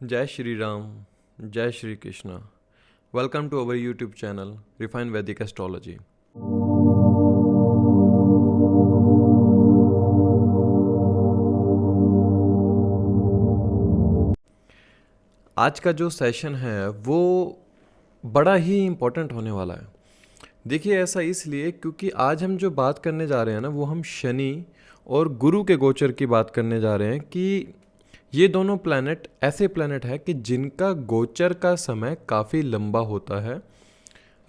जय श्री राम, जय Shri Krishna. Welcome to our YouTube channel refine Vedic astrology. आज का जो सेशन है वो बड़ा ही इम्पोर्टेंट होने वाला है। देखिए, ऐसा इसलिए क्योंकि आज हम जो बात करने जा रहे हैं ना, वो हम शनि और गुरु के गोचर की बात करने जा रहे हैं कि ये दोनों प्लैनेट ऐसे प्लैनेट है कि जिनका गोचर का समय काफ़ी लंबा होता है।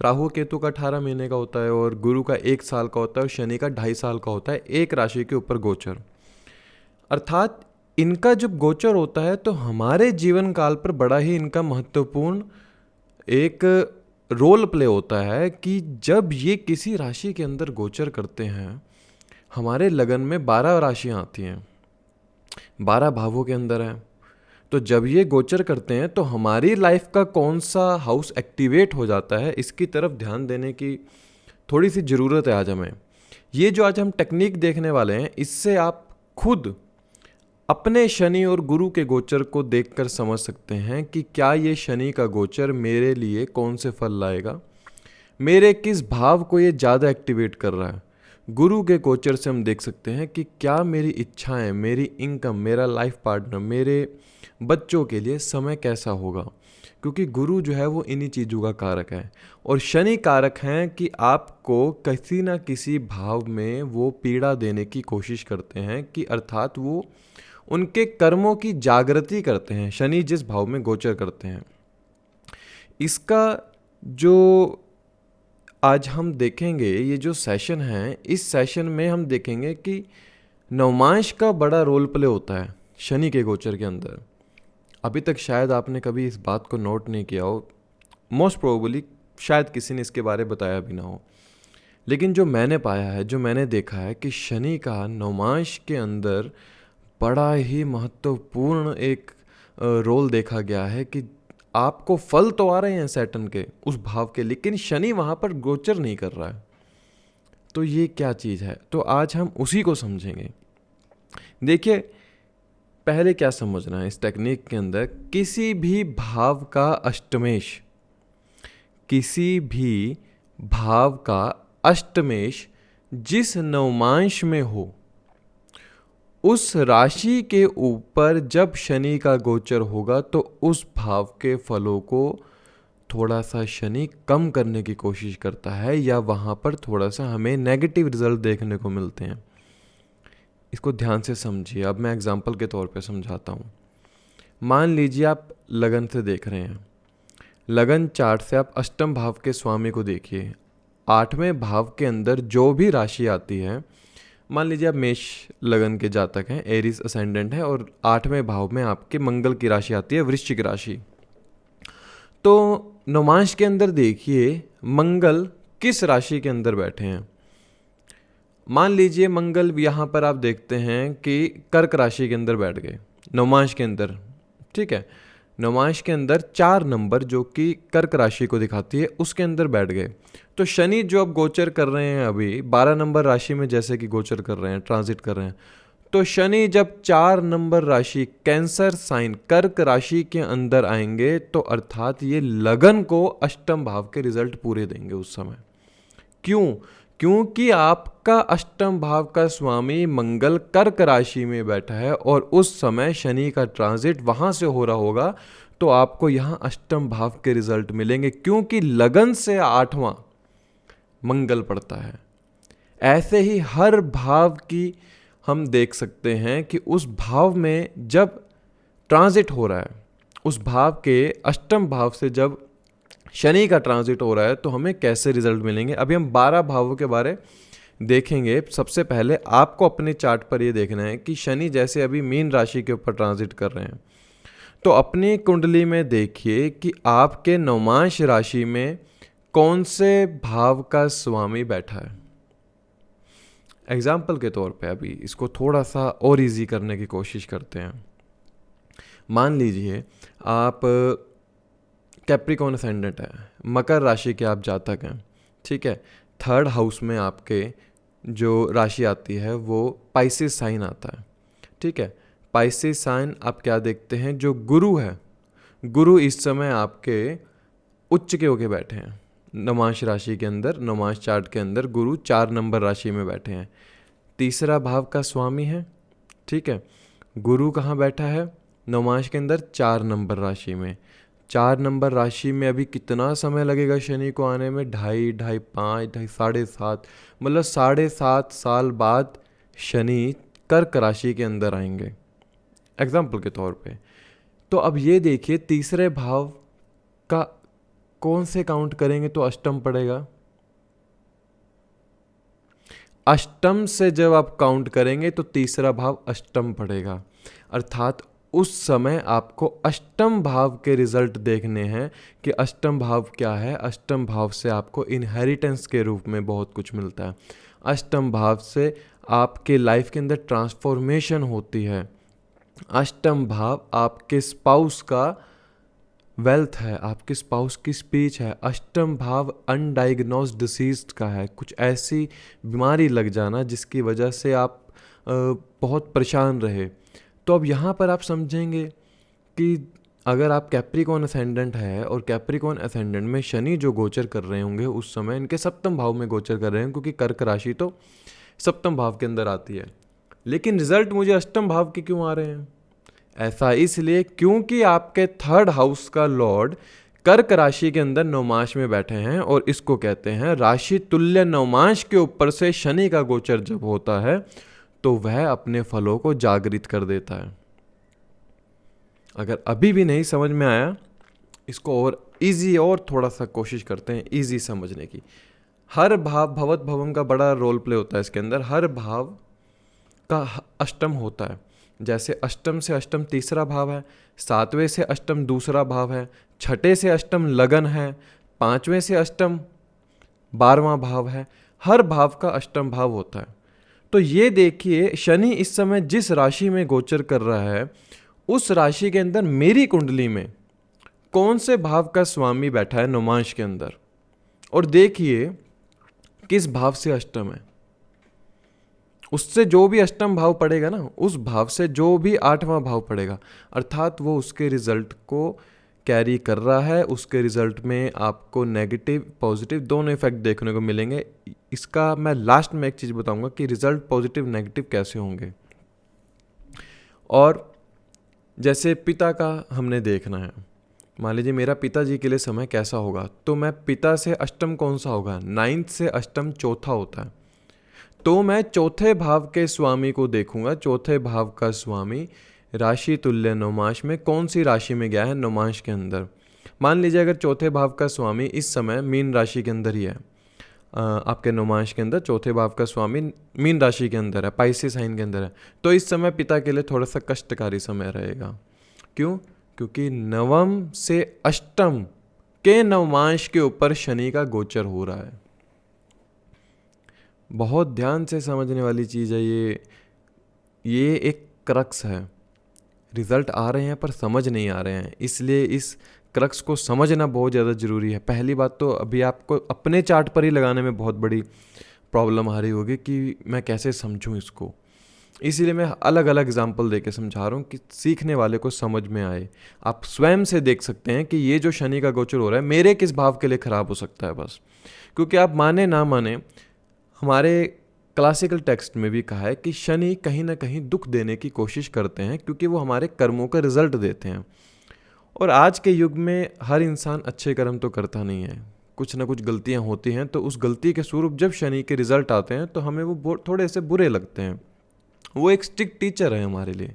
राहु केतु का 18 महीने का होता है और गुरु का 1 साल का होता है और शनि का 2.5 साल का होता है एक राशि के ऊपर गोचर। अर्थात इनका जब गोचर होता है तो हमारे जीवन काल पर बड़ा ही इनका महत्वपूर्ण एक रोल प्ले होता है कि जब ये किसी राशि के अंदर गोचर करते हैं, हमारे लगन में 12 राशियां आती हैं, 12 भावों के अंदर है। तो जब ये गोचर करते हैं तो हमारी लाइफ का कौन सा हाउस एक्टिवेट हो जाता है, इसकी तरफ ध्यान देने की थोड़ी सी ज़रूरत है आज हमें। ये जो आज हम टेक्निक देखने वाले हैं, इससे आप खुद अपने शनि और गुरु के गोचर को देखकर समझ सकते हैं कि क्या ये शनि का गोचर मेरे लिए कौन से फल लाएगा, मेरे किस भाव को ये ज़्यादा एक्टिवेट कर रहा है। गुरु के गोचर से हम देख सकते हैं कि क्या मेरी इच्छाएं, मेरी इनकम, मेरा लाइफ पार्टनर, मेरे बच्चों के लिए समय कैसा होगा, क्योंकि गुरु जो है वो इन्हीं चीज़ों का कारक है और शनि कारक हैं कि आपको किसी ना किसी भाव में वो पीड़ा देने की कोशिश करते हैं, कि अर्थात वो उनके कर्मों की जागृति करते हैं। शनि जिस भाव में गोचर करते हैं, इसका जो आज हम देखेंगे, ये जो सेशन है, इस सेशन में हम देखेंगे कि नवमांश का बड़ा रोल प्ले होता है शनि के गोचर के अंदर। अभी तक शायद आपने कभी इस बात को नोट नहीं किया हो, मोस्ट प्रोबेबली शायद किसी ने इसके बारे में बताया भी ना हो, लेकिन जो मैंने पाया है, जो मैंने देखा है कि शनि का नवमांश के अंदर बड़ा ही महत्वपूर्ण एक रोल देखा गया है कि आपको फल तो आ रहे हैं सैटर्न के उस भाव के, लेकिन शनि वहाँ पर गोचर नहीं कर रहा है। तो ये क्या चीज़ है, तो आज हम उसी को समझेंगे। देखिए, पहले क्या समझना है इस टेक्निक के अंदर, किसी भी भाव का अष्टमेश, किसी भी भाव का अष्टमेश जिस नवमांश में हो, उस राशि के ऊपर जब शनि का गोचर होगा तो उस भाव के फलों को थोड़ा सा शनि कम करने की कोशिश करता है, या वहाँ पर थोड़ा सा हमें नेगेटिव रिजल्ट देखने को मिलते हैं। इसको ध्यान से समझिए। अब मैं एग्जांपल के तौर पे समझाता हूँ। मान लीजिए आप लगन से देख रहे हैं, लगन चार्ट से आप अष्टम भाव के स्वामी को देखिए। 8वें भाव के अंदर जो भी राशि आती है, मान लीजिए आप मेष लगन के जातक हैं, एरीज असेंडेंट है और 8वें भाव में आपके मंगल की राशि आती है, वृश्चिक राशि। तो नवमांश के अंदर देखिए मंगल किस राशि के अंदर बैठे हैं। मान लीजिए मंगल यहाँ पर आप देखते हैं कि कर्क राशि के अंदर बैठ गए नवमांश के अंदर, ठीक है। नवमांश के अंदर 4 नंबर जो कि कर्क राशि को दिखाती है, उसके अंदर बैठ गए। तो शनि जो अब गोचर कर रहे हैं, अभी 12 नंबर राशि में जैसे कि गोचर कर रहे हैं, ट्रांजिट कर रहे हैं, तो शनि जब 4 नंबर राशि कैंसर साइन कर्क राशि के अंदर आएंगे, तो अर्थात ये लगन को अष्टम भाव के रिजल्ट पूरे देंगे उस समय। क्यों? क्योंकि आपका अष्टम भाव का स्वामी मंगल कर्क राशि में बैठा है और उस समय शनि का ट्रांजिट वहां से हो रहा होगा, तो आपको यहां अष्टम भाव के रिजल्ट मिलेंगे, क्योंकि लगन से 8वां मंगल पड़ता है। ऐसे ही हर भाव की हम देख सकते हैं कि उस भाव में जब ट्रांजिट हो रहा है, उस भाव के अष्टम भाव से जब शनि का ट्रांजिट हो रहा है, तो हमें कैसे रिजल्ट मिलेंगे। अभी हम 12 भावों के बारे देखेंगे। सबसे पहले आपको अपने चार्ट पर ये देखना है कि शनि जैसे अभी मीन राशि के ऊपर ट्रांजिट कर रहे हैं, तो अपनी कुंडली में देखिए कि आपके नवमांश राशि में कौन से भाव का स्वामी बैठा है। एग्जाम्पल के तौर पे अभी इसको थोड़ा सा और इजी करने की कोशिश करते हैं। मान लीजिए आप कैप्रिकॉर्न असेंडेंट है, मकर राशि के आप जातक हैं, ठीक है। 3rd हाउस में आपके जो राशि आती है वो पाइसेस साइन आता है, ठीक है। पाइसेस साइन आप क्या देखते हैं, जो गुरु है गुरु इस समय आपके उच्च के होके बैठे हैं। नवमांश राशि के अंदर, नवमांश चार्ट के अंदर गुरु 4 नंबर राशि में बैठे हैं, तीसरा भाव का स्वामी है। ठीक है, गुरु कहाँ बैठा है? नवमांश के अंदर 4 नंबर राशि में। 4 नंबर राशि में अभी कितना समय लगेगा शनि को आने में? 2.5, 5, 7.5, मतलब 7.5 साल बाद शनि कर्क राशि के अंदर आएंगे, एग्जाम्पल के तौर पे। तो अब ये देखिए, तीसरे भाव का कौन से काउंट करेंगे तो अष्टम पड़ेगा। अष्टम से जब आप काउंट करेंगे तो तीसरा भाव अष्टम पड़ेगा, अर्थात उस समय आपको अष्टम भाव के रिजल्ट देखने हैं कि अष्टम भाव क्या है। अष्टम भाव से आपको इनहेरिटेंस के रूप में बहुत कुछ मिलता है। अष्टम भाव से आपके लाइफ के अंदर ट्रांसफॉर्मेशन होती है। अष्टम भाव आपके स्पाउस का वेल्थ है, आपके स्पाउस की स्पीच है। अष्टम भाव अनडायग्नोस्ड डिसीज्ड का है, कुछ ऐसी बीमारी लग जाना जिसकी वजह से आप बहुत परेशान रहे। तो अब यहाँ पर आप समझेंगे कि अगर आप कैप्रिकॉन असेंडेंट है और कैप्रिकॉन असेंडेंट में शनि जो गोचर कर रहे होंगे उस समय इनके सप्तम भाव में गोचर कर रहे हैं, क्योंकि कर्क राशि तो सप्तम भाव के अंदर आती है, लेकिन रिजल्ट मुझे अष्टम भाव के क्यों आ रहे हैं? ऐसा इसलिए क्योंकि आपके थर्ड हाउस का लॉर्ड कर्क राशि के अंदर नवमांश में बैठे हैं, और इसको कहते हैं राशि तुल्य नवमांश के ऊपर से शनि का गोचर जब होता है तो वह अपने फलों को जागृत कर देता है। अगर अभी भी नहीं समझ में आया, इसको और इजी और थोड़ा सा कोशिश करते हैं इजी समझने की। हर भाव, भवत भवम का बड़ा रोल प्ले होता है इसके अंदर। हर भाव का अष्टम होता है। जैसे अष्टम से अष्टम तीसरा भाव है, 7वें से अष्टम दूसरा भाव है, 6ठे से अष्टम लगन है, 5वें से अष्टम 12वां भाव है। हर भाव का अष्टम भाव होता है। तो ये देखिए, शनि इस समय जिस राशि में गोचर कर रहा है उस राशि के अंदर मेरी कुंडली में कौन से भाव का स्वामी बैठा है नवमांश के अंदर, और देखिए किस भाव से अष्टम है। उससे जो भी अष्टम भाव पड़ेगा ना, उस भाव से जो भी 8वां भाव पड़ेगा, अर्थात वो उसके रिजल्ट को कैरी कर रहा है। उसके रिजल्ट में आपको नेगेटिव पॉजिटिव दोनों इफेक्ट देखने को मिलेंगे। इसका मैं लास्ट में एक चीज़ बताऊंगा कि रिजल्ट पॉजिटिव नेगेटिव कैसे होंगे। और जैसे पिता का हमने देखना है, मान लीजिए मेरा पिताजी के लिए समय कैसा होगा, तो मैं पिता से अष्टम कौन सा होगा? 9th से अष्टम चौथा होता है, तो मैं चौथे भाव के स्वामी को देखूंगा। चौथे भाव का स्वामी राशि तुल्य नवमांश में कौन सी राशि में गया है नवमांश के अंदर। मान लीजिए अगर चौथे भाव का स्वामी इस समय मीन राशि के अंदर ही है, आपके नवमांश के अंदर चौथे भाव का स्वामी मीन राशि के अंदर है, पाइसेस साइन के अंदर है, तो इस समय पिता के लिए थोड़ा सा कष्टकारी समय रहेगा। क्यों? क्योंकि नवम से अष्टम के नवमांश के ऊपर शनि का गोचर हो रहा है। बहुत ध्यान से समझने वाली चीज़ है ये एक क्रक्स है। रिजल्ट आ रहे हैं पर समझ नहीं आ रहे हैं, इसलिए इस क्रक्स को समझना बहुत ज़्यादा ज़रूरी है। पहली बात तो अभी आपको अपने चार्ट पर ही लगाने में बहुत बड़ी प्रॉब्लम आ रही होगी कि मैं कैसे समझूं इसको, इसीलिए मैं अलग अलग एग्जाम्पल दे के समझा रहा हूँ कि सीखने वाले को समझ में आए। आप स्वयं से देख सकते हैं कि ये जो शनि का गोचर हो रहा है मेरे किस भाव के लिए ख़राब हो सकता है बस। क्योंकि आप माने ना माने, हमारे क्लासिकल टेक्स्ट में भी कहा है कि शनि कहीं ना कहीं दुख देने की कोशिश करते हैं, क्योंकि वो हमारे कर्मों का रिजल्ट देते हैं। और आज के युग में हर इंसान अच्छे कर्म तो करता नहीं है, कुछ ना कुछ गलतियां होती हैं, तो उस गलती के स्वरूप जब शनि के रिजल्ट आते हैं तो हमें वो थोड़े से बुरे लगते हैं। वो एक स्ट्रिक्ट टीचर है हमारे लिए।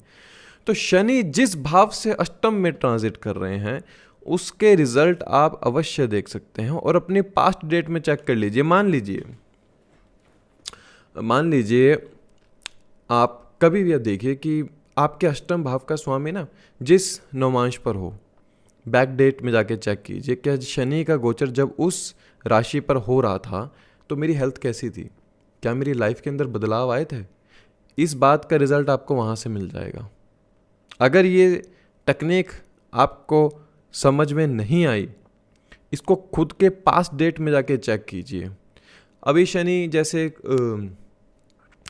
तो शनि जिस भाव से अष्टम में ट्रांजिट कर रहे हैं उसके रिजल्ट आप अवश्य देख सकते हैं, और अपनी पास्ट डेट में चेक कर लीजिए। मान लीजिए आप कभी भी देखिए कि आपके अष्टम भाव का स्वामी ना जिस नवमांश पर हो, बैक डेट में जाके चेक कीजिए क्या शनि का गोचर जब उस राशि पर हो रहा था तो मेरी हेल्थ कैसी थी, क्या मेरी लाइफ के अंदर बदलाव आए थे। इस बात का रिजल्ट आपको वहाँ से मिल जाएगा। अगर ये टेक्निक आपको समझ में नहीं आई, इसको खुद के पास्ट डेट में जाके चेक कीजिए। अभी शनि जैसे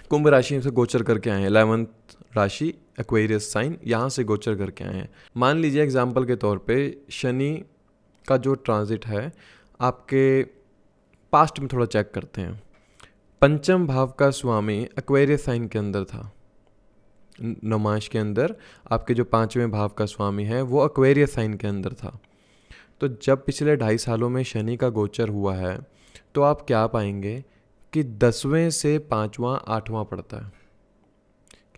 कुंभ राशि से गोचर करके आए हैं, 11th राशि एक्वेरियस साइन यहाँ से गोचर करके आए हैं। मान लीजिए एग्जाम्पल के तौर पे शनि का जो ट्रांजिट है आपके पास्ट में थोड़ा चेक करते हैं। पंचम भाव का स्वामी एक्वेरियस साइन के अंदर था, नवमांश के अंदर आपके जो पांचवें भाव का स्वामी है वो एक्वेरियस साइन के अंदर था। तो जब पिछले 2.5 सालों में शनि का गोचर हुआ है तो आप क्या पाएंगे कि 10वें से 5वां 8वां पड़ता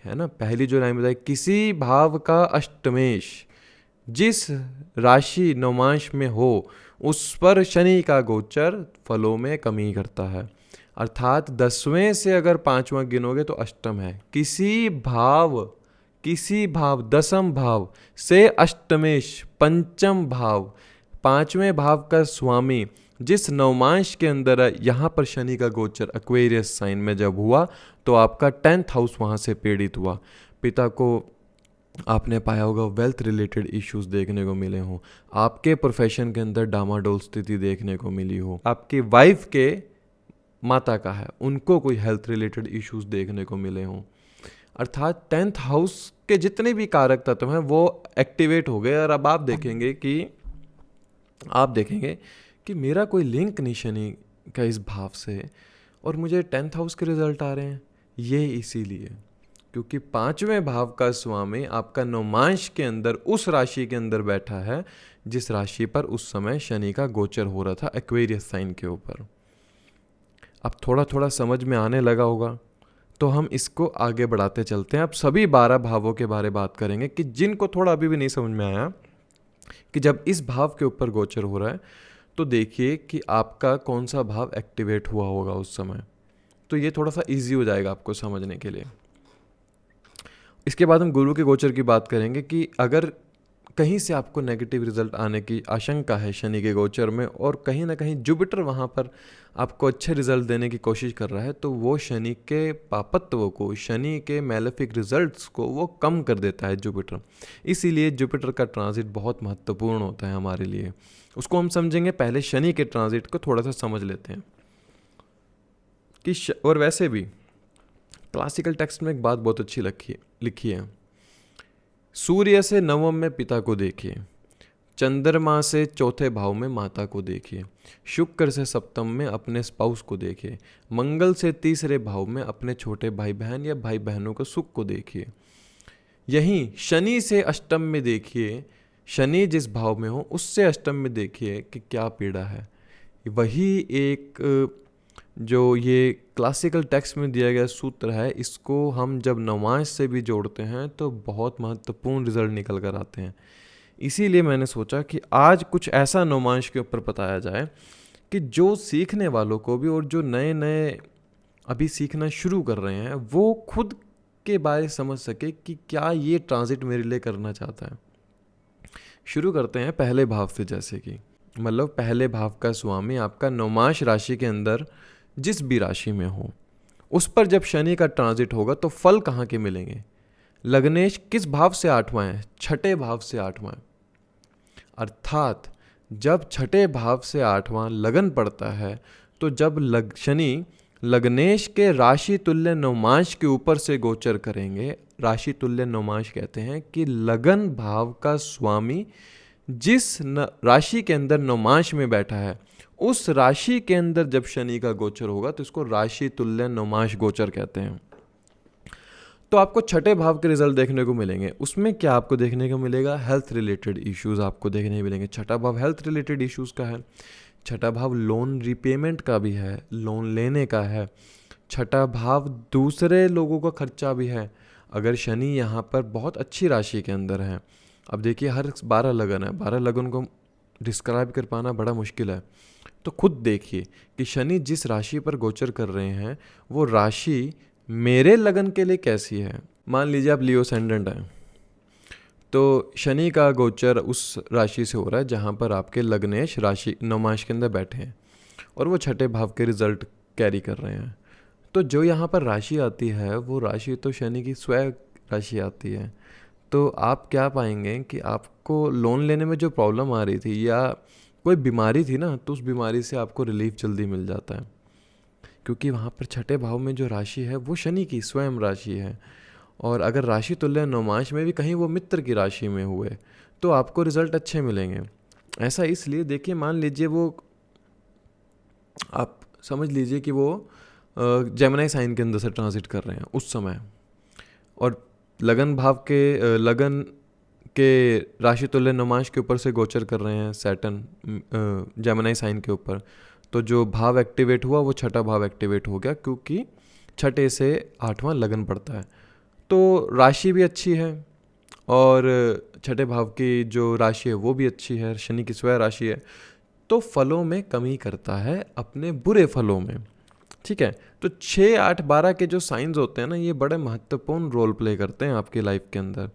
है ना। पहली जो लाइन बताई, किसी भाव का अष्टमेश जिस राशि नवमांश में हो उस पर शनि का गोचर फलों में कमी करता है। अर्थात 10वें से अगर 5वां गिनोगे तो अष्टम है। किसी भाव 10म भाव से अष्टमेश पंचम भाव 5वें भाव का स्वामी जिस नवमांश के अंदर है, यहाँ पर शनि का गोचर एक्वेरियस साइन में जब हुआ तो आपका 10th हाउस वहाँ से पीड़ित हुआ। पिता को आपने पाया होगा वेल्थ रिलेटेड इश्यूज देखने को मिले हों, आपके प्रोफेशन के अंदर डामाडोल स्थिति देखने को मिली हो, आपकी वाइफ के माता का है उनको कोई हेल्थ रिलेटेड इश्यूज देखने को मिले हों। अर्थात 10th हाउस के जितने भी कारक तत्व हैं वो एक्टिवेट हो गए। और अब आप देखेंगे कि मेरा कोई लिंक नहीं शनि का इस भाव से और मुझे 10th हाउस के रिजल्ट आ रहे हैं। ये इसीलिए क्योंकि 5वें भाव का स्वामी आपका नवमांश के अंदर उस राशि के अंदर बैठा है जिस राशि पर उस समय शनि का गोचर हो रहा था एक्वेरियस साइन के ऊपर। अब थोड़ा थोड़ा समझ में आने लगा होगा तो हम इसको आगे बढ़ाते चलते हैं। अब सभी 12 भावों के बारे बात करेंगे कि जिनको थोड़ा अभी भी नहीं समझ में आया कि जब इस भाव के ऊपर गोचर हो रहा है तो देखिए कि आपका कौन सा भाव एक्टिवेट हुआ होगा उस समय। तो ये थोड़ा सा इजी हो जाएगा आपको समझने के लिए। इसके बाद हम गुरु के गोचर की बात करेंगे कि अगर कहीं से आपको नेगेटिव रिजल्ट आने की आशंका है शनि के गोचर में और कहीं ना कहीं जुपिटर वहाँ पर आपको अच्छे रिजल्ट देने की कोशिश कर रहा है तो वो शनि के पापत्व को, शनि के मैलेफिक रिजल्ट्स को वो कम कर देता है जुपिटर। इसीलिए जुपिटर का ट्रांजिट बहुत महत्वपूर्ण होता है हमारे लिए। उसको हम समझेंगे, पहले शनि के ट्रांजिट को थोड़ा सा समझ लेते हैं कि और वैसे भी क्लासिकल टेक्स्ट में एक बात बहुत अच्छी लिखी है, सूर्य से नवम में पिता को देखिए, चंद्रमा से चौथे भाव में माता को देखिए, शुक्र से सप्तम में अपने स्पाउस को देखिए, मंगल से तीसरे भाव में अपने छोटे भाई बहन या भाई बहनों के सुख को देखिए। यहीं शनि से अष्टम में देखिए, शनि जिस भाव में हो उससे अष्टम में देखिए कि क्या पीड़ा है। वही एक जो ये क्लासिकल टेक्स्ट में दिया गया सूत्र है, इसको हम जब नवमांश से भी जोड़ते हैं तो बहुत महत्वपूर्ण रिजल्ट निकल कर आते हैं। इसीलिए मैंने सोचा कि आज कुछ ऐसा नवमांश के ऊपर बताया जाए कि जो सीखने वालों को भी और जो नए नए अभी सीखना शुरू कर रहे हैं वो खुद के बारे समझ सके कि क्या ये ट्रांजिट मेरे लिए करना चाहता है। शुरू करते हैं पहले भाव से। जैसे कि मतलब पहले भाव का स्वामी आपका नवमांश राशि के अंदर जिस भी राशि में हो उस पर जब शनि का ट्रांजिट होगा तो फल कहाँ के मिलेंगे। लग्नेश किस भाव से 8वां है? छठे भाव से 8वां। अर्थात जब छठे भाव से 8वां लगन पड़ता है तो जब शनि लग्नेश के राशि तुल्य नवमांश के ऊपर से गोचर करेंगे। राशि तुल्य नवमांश कहते हैं कि लगन भाव का स्वामी जिस राशि के अंदर नवमांश में बैठा है उस राशि के अंदर जब शनि का गोचर होगा तो इसको राशि तुल्य नवमांश गोचर कहते हैं। तो आपको छठे भाव के रिजल्ट देखने को मिलेंगे। उसमें क्या आपको देखने को मिलेगा? हेल्थ रिलेटेड इश्यूज आपको देखने को मिलेंगे। छठा भाव हेल्थ रिलेटेड इश्यूज का है। छठा भाव लोन रिपेमेंट का भी है, लोन लेने का है। छठा भाव दूसरे लोगों का खर्चा भी है। अगर शनि यहाँ पर बहुत अच्छी राशि के अंदर है, अब देखिए हर 12 लगन है, 12 लगन को डिस्क्राइब कर पाना बड़ा मुश्किल है। तो खुद देखिए कि शनि जिस राशि पर गोचर कर रहे हैं वो राशि मेरे लगन के लिए कैसी है। मान लीजिए आप लियो असेंडेंट हैं तो शनि का गोचर उस राशि से हो रहा है जहाँ पर आपके लग्नेश राशि नवमांश के अंदर बैठे हैं और वो छठे भाव के रिजल्ट कैरी कर रहे हैं। तो जो यहाँ पर राशि आती है वो राशि तो शनि की स्वयं राशि आती है। तो आप क्या पाएंगे कि आपको लोन लेने में जो प्रॉब्लम आ रही थी या कोई बीमारी थी ना, तो उस बीमारी से आपको रिलीफ जल्दी मिल जाता है क्योंकि वहाँ पर छठे भाव में जो राशि है वो शनि की स्वयं राशि है। और अगर राशि तुल्य नवमांश में भी कहीं वो मित्र की राशि में हुए तो आपको रिजल्ट अच्छे मिलेंगे। ऐसा इसलिए, देखिए मान लीजिए वो, आप समझ लीजिए कि वो जेमिनी साइन के अंदर से ट्रांजिट कर रहे हैं उस समय, और लगन भाव के लगन के राशि तुल्य नवमांश के ऊपर से गोचर कर रहे हैं सैटर्न जेमिनी साइन के ऊपर, तो जो भाव एक्टिवेट हुआ वो छठा भाव एक्टिवेट हो गया, क्योंकि छठे से आठवां लगन पड़ता है। तो राशि भी अच्छी है और छठे भाव की जो राशि है वो भी अच्छी है, शनि की स्वयं राशि है, तो फलों में कमी करता है अपने बुरे फलों में। ठीक है, तो 6, 8, 12 के जो साइंस होते हैं ना, ये बड़े महत्वपूर्ण रोल प्ले करते हैं आपकी लाइफ के अंदर।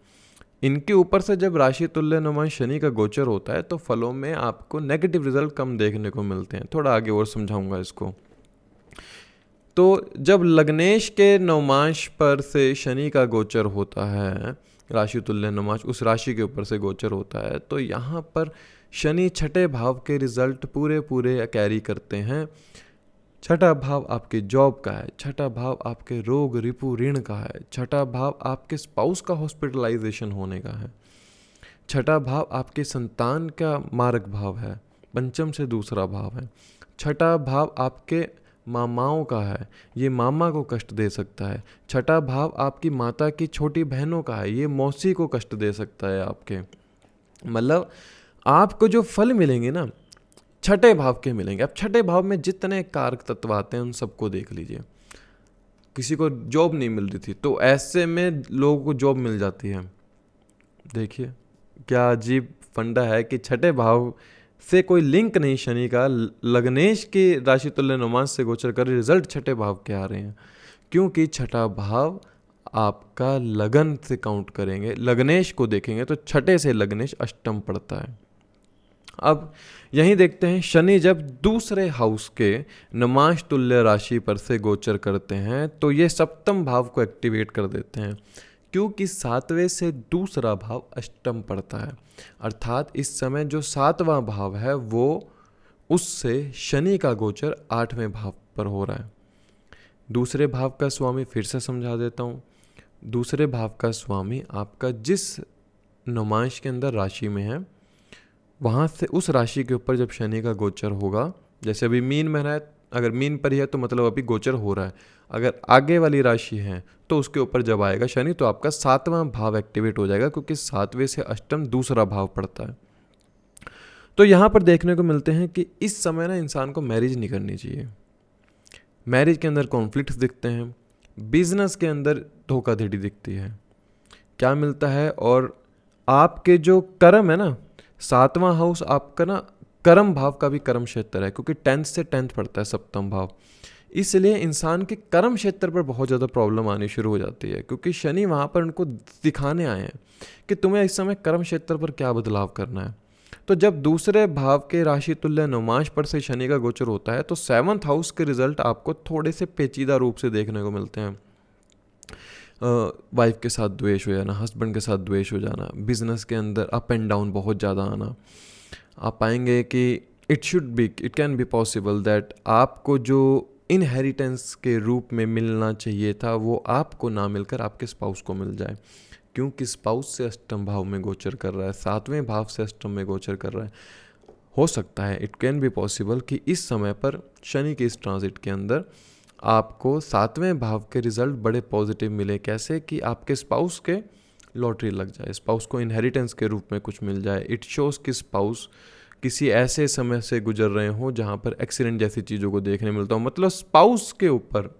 इनके ऊपर से जब राशि तुल्य नवमांश शनि का गोचर होता है तो फलों में आपको नेगेटिव रिजल्ट कम देखने को मिलते हैं। थोड़ा आगे और समझाऊंगा इसको। तो जब लग्नेश के नवमांश पर से शनि का गोचर होता है, राशि तुल्य नवमांश उस राशि के ऊपर से गोचर होता है, तो यहाँ पर शनि छठे भाव के रिजल्ट पूरे पूरे कैरी करते हैं। छठा भाव आपके जॉब का है, छठा भाव आपके रोग रिपु ऋण का है, छठा भाव आपके स्पाउस का हॉस्पिटलाइजेशन होने का है, छठा भाव आपके संतान का मारक भाव है, पंचम से दूसरा भाव है, छठा भाव आपके मामाओं का है, ये मामा को कष्ट दे सकता है, छठा भाव आपकी माता की छोटी बहनों का है, ये मौसी को कष्ट दे सकता है आपके। मतलब आपको जो फल मिलेंगे ना छठे भाव के मिलेंगे। अब छठे भाव में जितने कारक तत्व आते हैं उन सबको देख लीजिए। किसी को जॉब नहीं मिल रही थी तो ऐसे में लोगों को जॉब मिल जाती है। देखिए क्या अजीब फंडा है कि छठे भाव से कोई लिंक नहीं शनि का, लग्नेश की राशि तुल्य नवमांश से गोचर कर रिजल्ट छठे भाव के आ रहे हैं, क्योंकि छठा भाव आपका लगन से काउंट करेंगे, लग्नेश को देखेंगे तो छठे से लग्नेश अष्टम पड़ता है। अब यहीं देखते हैं, शनि जब दूसरे हाउस के नवमांश तुल्य राशि पर से गोचर करते हैं तो ये सप्तम भाव को एक्टिवेट कर देते हैं, क्योंकि सातवें से दूसरा भाव अष्टम पड़ता है। अर्थात इस समय जो सातवां भाव है वो उससे शनि का गोचर आठवें भाव पर हो रहा है। दूसरे भाव का स्वामी फिर से समझा देता हूँ। दूसरे भाव का स्वामी आपका जिस नवमांश के अंदर राशि में है, वहाँ से उस राशि के ऊपर जब शनि का गोचर होगा, जैसे अभी मीन में है, अगर मीन पर ही है तो मतलब अभी गोचर हो रहा है, अगर आगे वाली राशि है तो उसके ऊपर जब आएगा शनि तो आपका सातवां भाव एक्टिवेट हो जाएगा, क्योंकि सातवें से अष्टम दूसरा भाव पड़ता है। तो यहाँ पर देखने को मिलते हैं कि इस समय ना इंसान को मैरिज नहीं करनी चाहिए। मैरिज के अंदर कॉन्फ्लिक्ट्स दिखते हैं, बिजनेस के अंदर धोखाधड़ी दिखती है। क्या मिलता है, और आपके जो कर्म है ना, सातवां हाउस आपका ना कर्म भाव का भी कर्म क्षेत्र है, क्योंकि 10th से 10th पड़ता है सप्तम भाव, इसलिए इंसान के कर्म क्षेत्र पर बहुत ज़्यादा प्रॉब्लम आनी शुरू हो जाती है, क्योंकि शनि वहाँ पर उनको दिखाने आए हैं कि तुम्हें इस समय कर्म क्षेत्र पर क्या बदलाव करना है। तो जब दूसरे भाव के राशि तुल्य नवमांश पर से शनि का गोचर होता है तो 7th हाउस के रिजल्ट आपको थोड़े से पेचीदा रूप से देखने को मिलते हैं। वाइफ के साथ द्वेष हो जाना, हस्बैंड के साथ द्वेष हो जाना, बिजनेस के अंदर अप एंड डाउन बहुत ज़्यादा आना। आप पाएंगे कि it can be possible that आपको जो इनहेरिटेंस के रूप में मिलना चाहिए था वो आपको ना मिलकर आपके स्पाउस को मिल जाए, क्योंकि स्पाउस से अष्टम भाव में गोचर कर रहा है, सातवें भाव से अष्टम में गोचर कर रहा है। हो सकता है, इट कैन बी पॉसिबल कि इस समय पर शनि के इस ट्रांजिट के अंदर आपको सातवें भाव के रिजल्ट बड़े पॉजिटिव मिले। कैसे कि आपके स्पाउस के लॉटरी लग जाए, स्पाउस को इनहेरिटेंस के रूप में कुछ मिल जाए। इट शोज़ कि स्पाउस किसी ऐसे समय से गुजर रहे हों जहाँ पर एक्सीडेंट जैसी चीज़ों को देखने मिलता हो। मतलब स्पाउस के ऊपर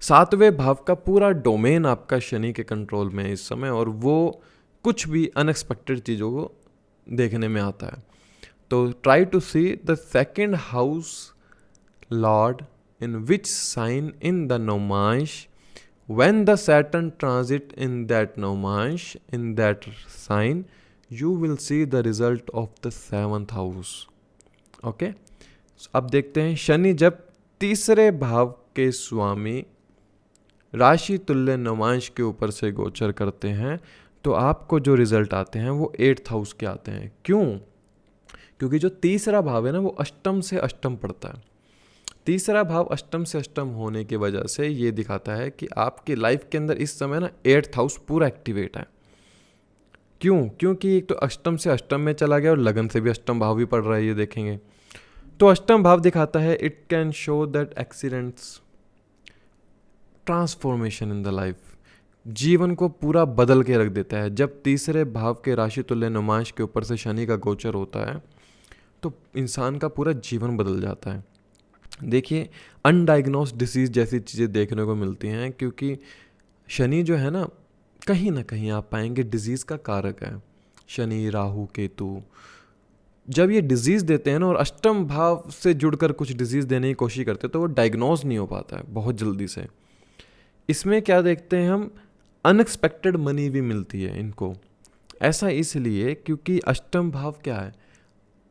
सातवें भाव का पूरा डोमेन आपका शनि के कंट्रोल में है इस समय, और वो कुछ भी अनएक्सपेक्टेड चीज़ों को देखने में आता है। तो try to see the second house lord in which sign in the Navmansh, when the Saturn transit in that Navmansh, in that sign, you will see the result of the 7th house. Okay? So, अब देखते हैं शनि जब तीसरे भाव के स्वामी राशि तुल्य नवमांश के ऊपर से गोचर करते हैं तो आपको जो रिजल्ट आते हैं वो 8th हाउस के आते हैं। क्यों? क्योंकि जो तीसरा भाव है ना वो अष्टम से अष्टम पड़ता है। तीसरा भाव अष्टम से अष्टम होने की वजह से ये दिखाता है कि आपकी लाइफ के अंदर इस समय ना 8th हाउस पूरा एक्टिवेट है। क्यों? क्योंकि एक तो अष्टम से अष्टम में चला गया और लगन से भी अष्टम भाव भी पड़ रहा है, ये देखेंगे। तो अष्टम भाव दिखाता है it can show that accidents, transformation in the life, जीवन को पूरा बदल के रख देता है। जब तीसरे भाव के राशि तुल्य नुमाइश के ऊपर से शनि का गोचर होता है तो इंसान का पूरा जीवन बदल जाता है। देखिए, अनडायग्नोस्ड डिसीज़ जैसी चीज़ें देखने को मिलती हैं, क्योंकि शनि जो है ना कहीं आप पाएंगे डिजीज़ का कारक है। शनि, राहु, केतु जब ये डिजीज़ देते हैं ना और अष्टम भाव से जुड़कर कुछ डिजीज़ देने की कोशिश करते हैं तो वो डायग्नोज नहीं हो पाता है बहुत जल्दी से। इसमें क्या देखते हैं हम, अनएक्सपेक्टेड मनी भी मिलती है इनको। ऐसा इसलिए क्योंकि अष्टम भाव क्या है,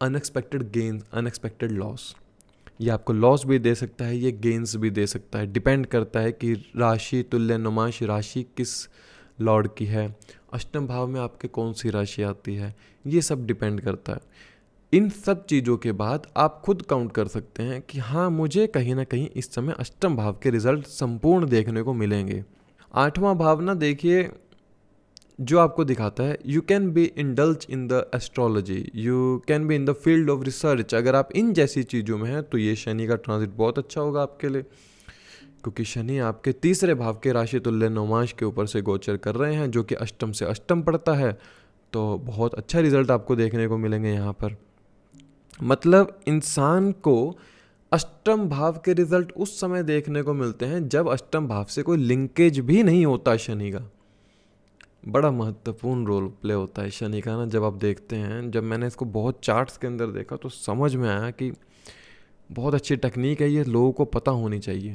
अनएक्सपेक्टेड गेन्स, अनएक्सपेक्टेड लॉस। ये आपको लॉस भी दे सकता है, ये गेन्स भी दे सकता है। डिपेंड करता है कि राशि तुल्य नुमाइश राशि किस लॉर्ड की है, अष्टम भाव में आपके कौन सी राशि आती है, ये सब डिपेंड करता है। इन सब चीज़ों के बाद आप खुद काउंट कर सकते हैं कि हाँ, मुझे कहीं ना कहीं इस समय अष्टम भाव के रिजल्ट संपूर्ण देखने को मिलेंगे। आठवां भाव ना देखिए, जो आपको दिखाता है you can be indulge in the astrology, you can be in the field of research. अगर आप इन जैसी चीज़ों में हैं तो ये शनि का ट्रांजिट बहुत अच्छा होगा आपके लिए, क्योंकि शनि आपके तीसरे भाव के राशि तुल्य नुमाइश के ऊपर से गोचर कर रहे हैं, जो कि अष्टम से अष्टम पड़ता है। तो बहुत अच्छा रिजल्ट आपको देखने को मिलेंगे यहाँ पर। मतलब इंसान को अष्टम भाव के रिजल्ट उस समय देखने को मिलते हैं जब अष्टम भाव से कोई लिंकेज भी नहीं होता शनि का। बड़ा महत्वपूर्ण रोल प्ले होता है शनि का ना, जब आप देखते हैं। जब मैंने इसको बहुत चार्ट्स के अंदर देखा तो समझ में आया कि बहुत अच्छी टेक्निक है, ये लोगों को पता होनी चाहिए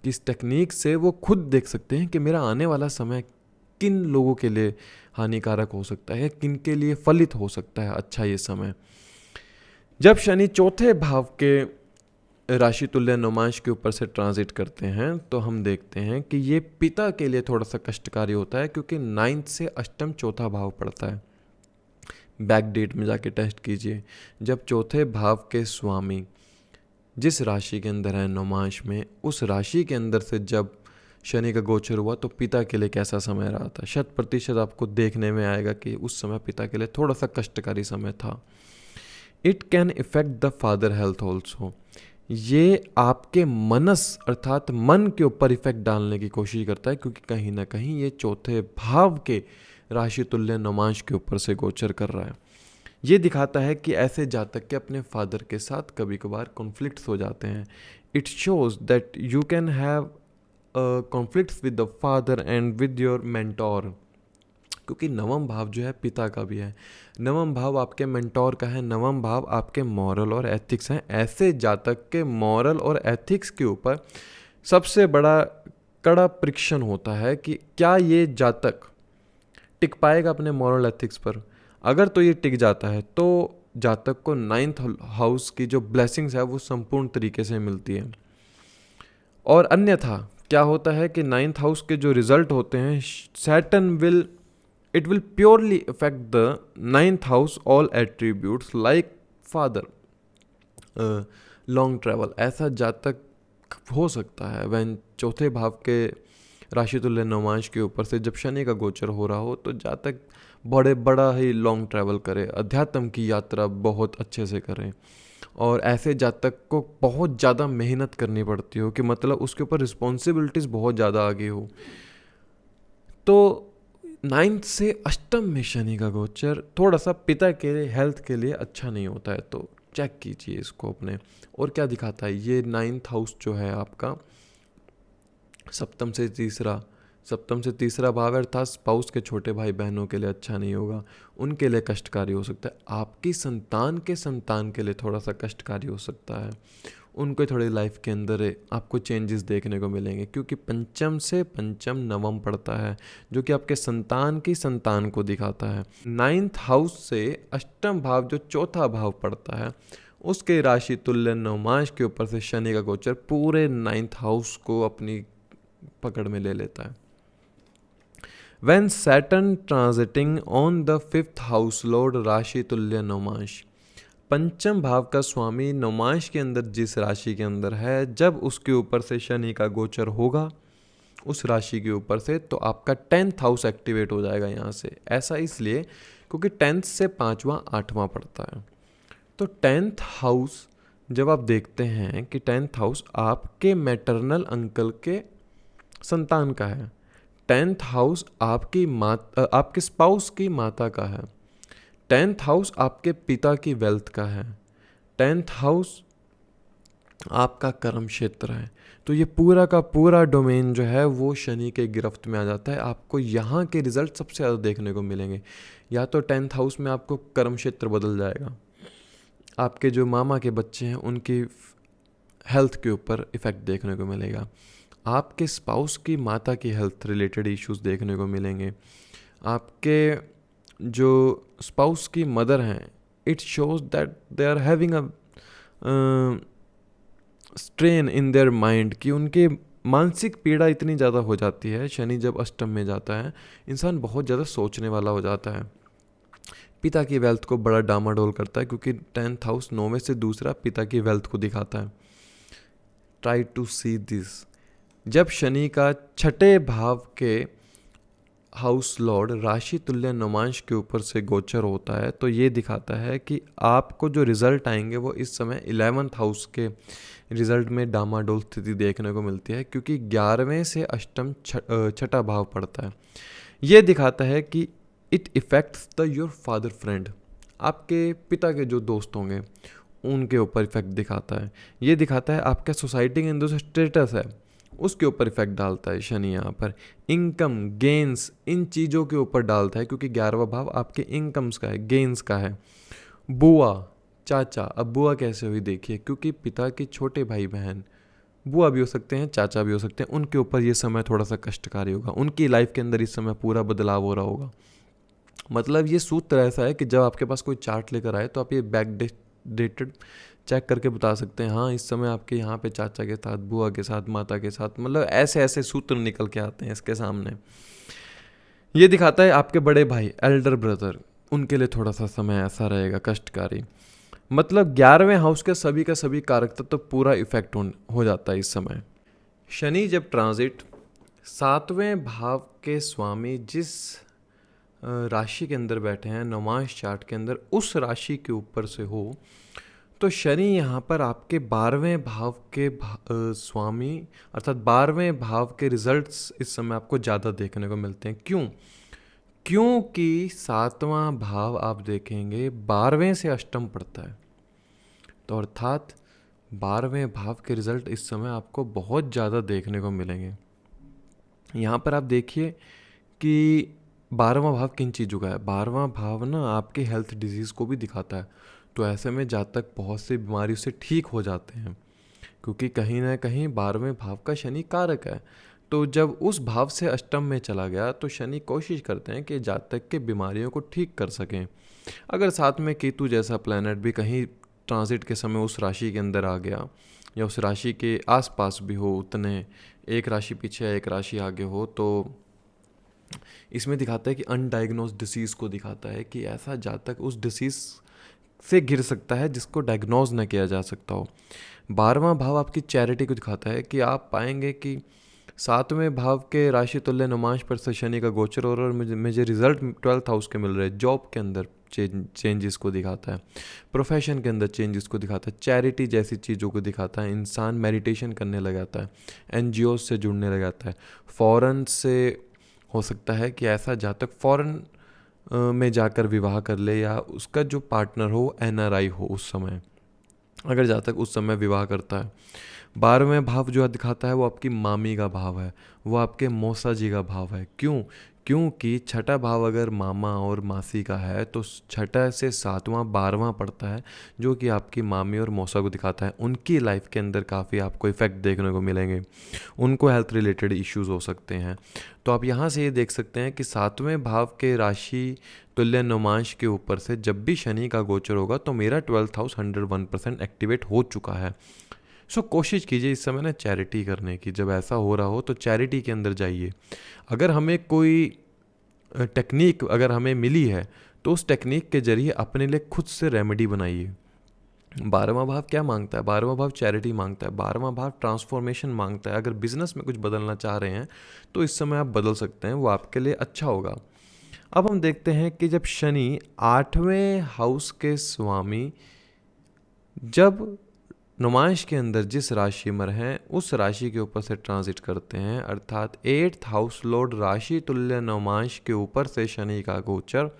कि इस टेक्निक से वो खुद देख सकते हैं कि मेरा आने वाला समय किन लोगों के लिए हानिकारक हो सकता है, किन के लिए फलित हो सकता है अच्छा ये समय। जब शनि चौथे भाव के राशि तुल्य नुमाइश के ऊपर से ट्रांजिट करते हैं तो हम देखते हैं कि ये पिता के लिए थोड़ा सा कष्टकारी होता है, क्योंकि 9th से अष्टम चौथा भाव पड़ता है। बैक डेट में जाके टेस्ट कीजिए, जब चौथे भाव के स्वामी जिस राशि के अंदर है नुमाइश में, उस राशि के अंदर से जब शनि का गोचर हुआ तो पिता के लिए कैसा समय रहा था। 100% आपको देखने में आएगा कि उस समय पिता के लिए थोड़ा सा कष्टकारी समय था। It can effect the father health also, ये आपके मनस अर्थात मन के ऊपर इफेक्ट डालने की कोशिश करता है, क्योंकि कहीं ना कहीं ये चौथे भाव के राशि तुल्य नुमाइश के ऊपर से गोचर कर रहा है। ये दिखाता है कि ऐसे जातक के अपने फादर के साथ कभी कभार कॉन्फ्लिक्ट्स हो जाते हैं। It shows that you can have conflicts with the father and with your mentor, क्योंकि नवम भाव जो है पिता का भी है, नवम भाव आपके मेंटोर का है, नवम भाव आपके मॉरल और एथिक्स हैं। ऐसे जातक के मॉरल और एथिक्स के ऊपर सबसे बड़ा कड़ा परीक्षण होता है कि क्या ये जातक टिक पाएगा अपने मॉरल एथिक्स पर। अगर तो ये टिक जाता है तो जातक को 9th हाउस की जो ब्लेसिंग्स है वो संपूर्ण तरीके से मिलती है। और अन्यथा क्या होता है कि 9th हाउस के जो रिजल्ट होते हैं, Saturn it will purely affect the 9th house all attributes like father, long travel। ऐसा जातक हो सकता है वह चौथे भाव के राशि तुल्य नुमाइश के ऊपर से जब शनि का गोचर हो रहा हो तो जातक बड़ा ही लॉन्ग ट्रैवल करे, अध्यात्म की यात्रा बहुत अच्छे से करें। और ऐसे जातक को बहुत ज़्यादा मेहनत करनी पड़ती हो, कि मतलब उसके ऊपर रिस्पॉन्सिबिलिटीज़ बहुत ज़्यादा आगे हो। तो 9th से अष्टम में शनि का गोचर थोड़ा सा पिता के लिए हेल्थ के लिए अच्छा नहीं होता है, तो चेक कीजिए इसको अपने। और क्या दिखाता है ये 9th हाउस जो है आपका सप्तम से तीसरा भाव है, अर्थात स्पाउस के छोटे भाई बहनों के लिए अच्छा नहीं होगा, उनके लिए कष्टकारी हो सकता है। आपकी संतान के लिए थोड़ा सा कष्टकारी हो सकता है, उनको थोड़ी लाइफ के अंदर आपको चेंजेस देखने को मिलेंगे, क्योंकि पंचम से पंचम नवम पड़ता है जो कि आपके संतान को दिखाता है। 9th हाउस से अष्टम भाव जो चौथा भाव पड़ता है उसके राशि तुल्य नुमाइश के ऊपर से शनि का गोचर पूरे 9th हाउस को अपनी पकड़ में ले लेता है। When Saturn transiting on the 5th house lord राशि तुल्य नुमाइश, पंचम भाव का स्वामी नवमांश के अंदर जिस राशि के अंदर है, जब उसके ऊपर से शनि का गोचर होगा उस राशि के ऊपर से, तो आपका 10th हाउस एक्टिवेट हो जाएगा यहाँ से। ऐसा इसलिए क्योंकि 10th से 5वां 8वां पड़ता है। तो 10th हाउस जब आप देखते हैं कि 10th हाउस आपके मैटरनल अंकल के संतान का है, 10th हाउस आपके स्पाउस की माता का है, 10th हाउस आपके पिता की वेल्थ का है, 10th हाउस आपका कर्म क्षेत्र है। तो ये पूरा का पूरा डोमेन जो है वो शनि के गिरफ्त में आ जाता है। आपको यहाँ के रिजल्ट सबसे ज़्यादा देखने को मिलेंगे। या तो 10th हाउस में आपको कर्म क्षेत्र बदल जाएगा, आपके जो मामा के बच्चे हैं उनकी हेल्थ के ऊपर इफ़ेक्ट देखने को मिलेगा, आपके स्पाउस की माता की हेल्थ रिलेटेड इश्यूज देखने को मिलेंगे, आपके जो स्पाउस की मदर हैं, it shows that they are having a strain in their mind, कि उनके मानसिक पीड़ा इतनी ज़्यादा हो जाती है। शनि जब अष्टम में जाता है इंसान बहुत ज़्यादा सोचने वाला हो जाता है। पिता की वेल्थ को बड़ा डामाडोल करता है, क्योंकि 10th हाउस 9 में से दूसरा पिता की वेल्थ को दिखाता है। Try to see this. जब शनि का छठे भाव के हाउस लॉर्ड राशि तुल्य नवमांश के ऊपर से गोचर होता है, तो ये दिखाता है कि आपको जो रिजल्ट आएंगे वो इस समय 11th हाउस के रिजल्ट में डामाडोल स्थिति देखने को मिलती है, क्योंकि 11वें से अष्टम छठा भाव पड़ता है। ये दिखाता है कि it effects the your father friend, आपके पिता के जो दोस्त होंगे उनके ऊपर इफेक्ट दिखाता है। ये दिखाता है आपका सोसाइटी के अंदर जो स्टेटस है उसके ऊपर इफेक्ट डालता है शनि। यहाँ पर इनकम गेन्स इन चीज़ों के ऊपर डालता है, क्योंकि 11वां भाव आपके इनकम्स का है, गेन्स का है। बुआ चाचा, अब बुआ कैसे हुई देखिए, क्योंकि पिता के छोटे भाई बहन बुआ भी हो सकते हैं, चाचा भी हो सकते हैं, उनके ऊपर ये समय थोड़ा सा कष्टकारी होगा। उनकी लाइफ के अंदर इस समय पूरा बदलाव हो रहा होगा। मतलब ये सूत्र ऐसा है कि जब आपके पास कोई चार्ट लेकर आए तो आप ये बैक डेटेड चेक करके बता सकते हैं, हाँ इस समय आपके यहाँ पे चाचा के साथ, बुआ के साथ, माता के साथ, मतलब ऐसे ऐसे सूत्र निकल के आते हैं इसके सामने। ये दिखाता है आपके बड़े भाई, एल्डर ब्रदर, उनके लिए थोड़ा सा समय ऐसा रहेगा कष्टकारी। मतलब 11वें हाउस के सभी का सभी कारक तो पूरा इफेक्ट हो जाता है इस समय। शनि जब ट्रांजिट 7वें भाव के स्वामी जिस राशि के अंदर बैठे हैं नवमांश चार्ट के अंदर, उस राशि के ऊपर से हो, तो शनि यहाँ पर आपके 12वें भाव के स्वामी अर्थात 12वें भाव के रिजल्ट्स इस समय आपको ज़्यादा देखने को मिलते हैं। क्यों? क्योंकि 7वां भाव आप देखेंगे 12वें से अष्टम पड़ता है, तो अर्थात 12वें भाव के रिजल्ट इस समय आपको बहुत ज़्यादा देखने को मिलेंगे। यहाँ पर आप देखिए कि 12वां भाव किन चीज़ों का है। 12वां भाव ना आपके हेल्थ डिजीज़ को भी दिखाता है। तो ऐसे में जातक बहुत सी बीमारियों से ठीक हो जाते हैं, क्योंकि कहीं ना कहीं 12वें भाव का शनि कारक है। तो जब उस भाव से अष्टम में चला गया तो शनि कोशिश करते हैं कि जातक के बीमारियों को ठीक कर सकें। अगर साथ में केतु जैसा प्लैनेट भी कहीं ट्रांजिट के समय उस राशि के अंदर आ गया या उस राशि के आसपास भी हो, उतने एक राशि पीछे या एक राशि आगे हो, तो इसमें दिखाता है कि अनडायग्नोज डिसीज़ को दिखाता है कि ऐसा जातक उस डिसीज़ से घिर सकता है जिसको डायग्नोज ना किया जा सकता हो। 12वां भाव आपकी चैरिटी को दिखाता है कि आप पाएंगे कि 7वें भाव के राशि तुल्य नवमांश पर से शनि का गोचर हो रहा है और मुझे रिजल्ट 12th हाउस के मिल रहे हैं। जॉब के अंदर चेंजेस को दिखाता है, प्रोफेशन के अंदर चेंजेस को दिखाता है, चैरिटी जैसी चीज़ों को दिखाता है। इंसान मेडिटेशन करने लग जाता है, एनजीओ से जुड़ने लग जाता है। फॉरेन से हो सकता है कि ऐसा जातक फॉरेन में जाकर विवाह कर ले, या उसका जो पार्टनर हो एनआरआई हो उस समय, अगर जातक उस समय विवाह करता है। 12वें भाव जो दिखाता है वो आपकी मामी का भाव है, वो आपके मौसा जी का भाव है। क्यों? क्योंकि छठा भाव अगर मामा और मासी का है तो छठा से 7वां 12वां पड़ता है, जो कि आपकी मामी और मौसा को दिखाता है। उनकी लाइफ के अंदर काफ़ी आपको इफ़ेक्ट देखने को मिलेंगे, उनको हेल्थ रिलेटेड इश्यूज हो सकते हैं। तो आप यहाँ से ये देख सकते हैं कि 7वें भाव के राशि तुल्य नवमांश के ऊपर से जब भी शनि का गोचर होगा तो मेरा 12th हाउस 101% एक्टिवेट हो चुका है। सो कोशिश कीजिए इस समय ना चैरिटी करने की। जब ऐसा हो रहा हो तो चैरिटी के अंदर जाइए। अगर हमें कोई टेक्निक अगर हमें मिली है तो उस टेक्निक के जरिए अपने लिए खुद से रेमेडी बनाइए। 12वां भाव क्या मांगता है? 12वां भाव चैरिटी मांगता है, 12वां भाव ट्रांसफॉर्मेशन मांगता है। अगर बिजनेस में कुछ बदलना चाह रहे हैं तो इस समय आप बदल सकते हैं, वो आपके लिए अच्छा होगा। अब हम देखते हैं कि जब शनि 8वें हाउस के स्वामी जब नुमाइश के अंदर जिस राशि में हैं उस राशि के ऊपर से ट्रांजिट करते हैं, अर्थात 8th हाउस लॉर्ड राशि तुल्य नुमाइश के ऊपर से शनि का गोचर,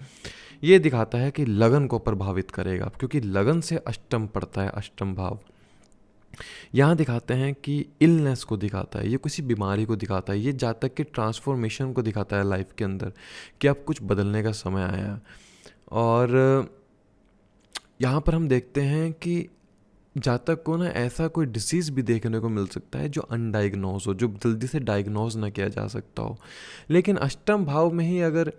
ये दिखाता है कि लगन को प्रभावित करेगा, क्योंकि लगन से अष्टम पड़ता है, अष्टम भाव। यहाँ दिखाते हैं कि इलनेस को दिखाता है, ये किसी बीमारी को दिखाता है, ये जातक के ट्रांसफॉर्मेशन को दिखाता है लाइफ के अंदर, कि अब कुछ बदलने का समय आया है। और यहाँ पर हम देखते हैं कि जातक को ना ऐसा कोई डिसीज़ भी देखने को मिल सकता है जो अनडायग्नोज हो, जो जल्दी से डायग्नोज ना किया जा सकता हो। लेकिन अष्टम भाव में ही अगर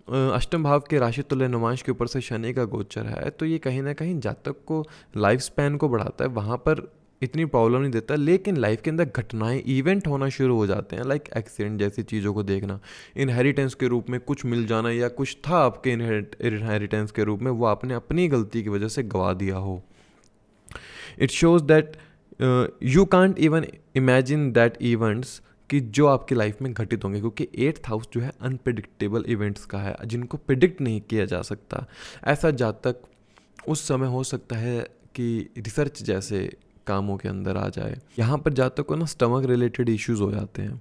अष्टम भाव के राशि तुल्य नुमाइश के ऊपर से शनि का गोचर है तो ये कहीं ना कहीं जातक को लाइफ स्पैन को बढ़ाता है, वहाँ पर इतनी प्रॉब्लम नहीं देता। लेकिन लाइफ के अंदर घटनाएं, इवेंट होना शुरू हो जाते हैं, लाइक एक्सीडेंट जैसी चीज़ों को देखना, इनहेरिटेंस के रूप में कुछ मिल जाना, या कुछ था आपके इनहेरिटेंस के रूप में, वो आपने अपनी गलती की वजह से गवा दिया हो। It shows that you can't even imagine that events कि जो आपकी लाइफ में घटित होंगे, क्योंकि 8th हाउस जो है अनप्रिडिक्टेबल इवेंट्स का है, जिनको प्रिडिक्ट नहीं किया जा सकता। ऐसा जातक उस समय हो सकता है कि रिसर्च जैसे कामों के अंदर आ जाए। यहाँ पर जातक को ना स्टमक रिलेटेड इश्यूज हो जाते हैं।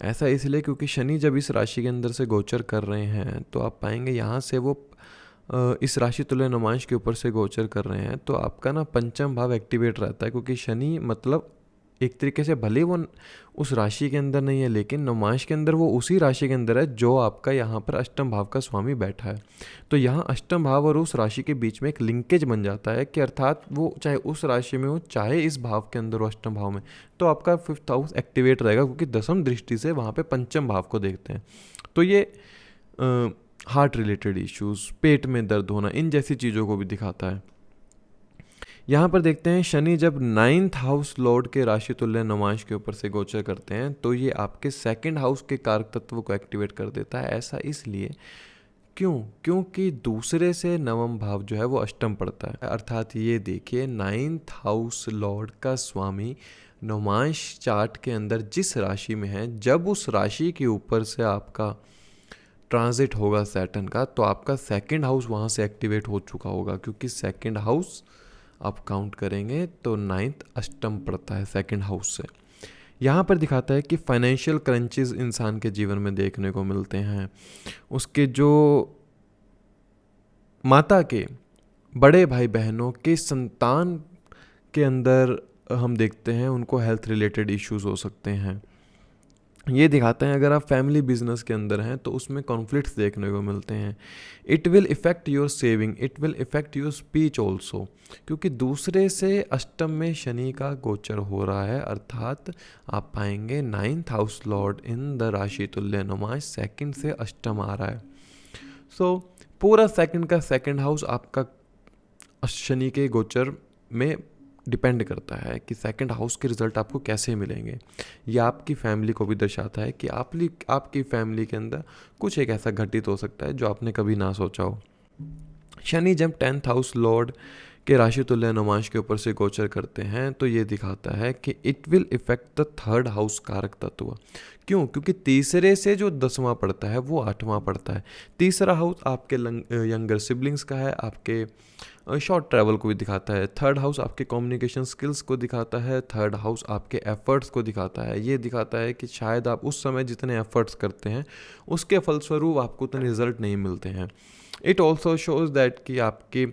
ऐसा इसलिए क्योंकि शनि जब इस राशि के अंदर से गोचर कर रहे हैं तो आप पाएंगे यहाँ से वो इस राशि तुल्य नुमाइश के ऊपर से गोचर कर रहे हैं, तो आपका ना पंचम भाव एक्टिवेट रहता है, क्योंकि शनि मतलब एक तरीके से भले वो उस राशि के अंदर नहीं है, लेकिन नुमाइश के अंदर वो उसी राशि के अंदर है जो आपका यहाँ पर अष्टम भाव का स्वामी बैठा है। तो यहाँ अष्टम भाव और उस राशि के बीच में एक लिंकेज बन जाता है कि अर्थात वो चाहे उस राशि में हो चाहे इस भाव के अंदर हो, अष्टम भाव में, तो आपका 5th हाउस एक्टिवेट रहेगा, क्योंकि दसम दृष्टि से वहाँ पे पंचम भाव को देखते हैं। तो ये हार्ट रिलेटेड इश्यूज, पेट में दर्द होना, इन जैसी चीज़ों को भी दिखाता है। यहाँ पर देखते हैं शनि जब 9th हाउस लॉर्ड के राशि तुल्य नुमाइश के ऊपर से गोचर करते हैं तो ये आपके 2nd हाउस के कारक तत्व को एक्टिवेट कर देता है। ऐसा इसलिए क्योंकि दूसरे से नवम भाव जो है वो अष्टम पड़ता है, अर्थात ये देखिए 9th हाउस लॉर्ड का स्वामी नुमाइश चार्ट के अंदर जिस राशि में है, जब उस राशि के ऊपर से आपका ट्रांजिट होगा सैटर्न का, तो आपका 2nd हाउस वहाँ से एक्टिवेट हो चुका होगा, क्योंकि 2nd हाउस आप काउंट करेंगे तो 9th अष्टम पड़ता है 2nd हाउस से। यहाँ पर दिखाता है कि फाइनेंशियल क्रंचेस इंसान के जीवन में देखने को मिलते हैं। उसके जो माता के बड़े भाई बहनों के संतान के अंदर हम देखते हैं उनको हेल्थ रिलेटेड इश्यूज हो सकते हैं। ये दिखाते हैं अगर आप फैमिली बिजनेस के अंदर हैं तो उसमें कॉन्फ्लिक्ट्स देखने को मिलते हैं। It will effect your saving, it will effect your speech also, क्योंकि दूसरे से अष्टम में शनि का गोचर हो रहा है, अर्थात आप पाएंगे 9th house Lord in the राशि तुल्य नुमाइश 2nd से अष्टम आ रहा है। सो पूरा 2nd का 2nd हाउस आपका शनि के गोचर में डिपेंड करता है कि 2nd हाउस के रिजल्ट आपको कैसे मिलेंगे। यह आपकी फैमिली को भी दर्शाता है कि आपकी फैमिली के अंदर कुछ एक ऐसा घटित हो सकता है जो आपने कभी ना सोचा हो। शनि जब 10th हाउस लॉर्ड के राशि तुल्य नुमाइश के ऊपर से गोचर करते हैं तो ये दिखाता है कि it will effect the 3rd house कारक तत्व। क्योंकि तीसरे से जो 10वां पड़ता है वो 8वां पड़ता है। तीसरा हाउस आपके यंगर सिबलिंग्स का है, आपके शॉर्ट ट्रैवल को भी दिखाता है। 3rd हाउस आपके कम्युनिकेशन स्किल्स को दिखाता है। 3rd हाउस आपके एफर्ट्स को दिखाता है। ये दिखाता है कि शायद आप उस समय जितने एफर्ट्स करते हैं उसके फलस्वरूप आपको उतने रिजल्ट नहीं मिलते हैं। इट ऑल्सो शोज दैट कि आपके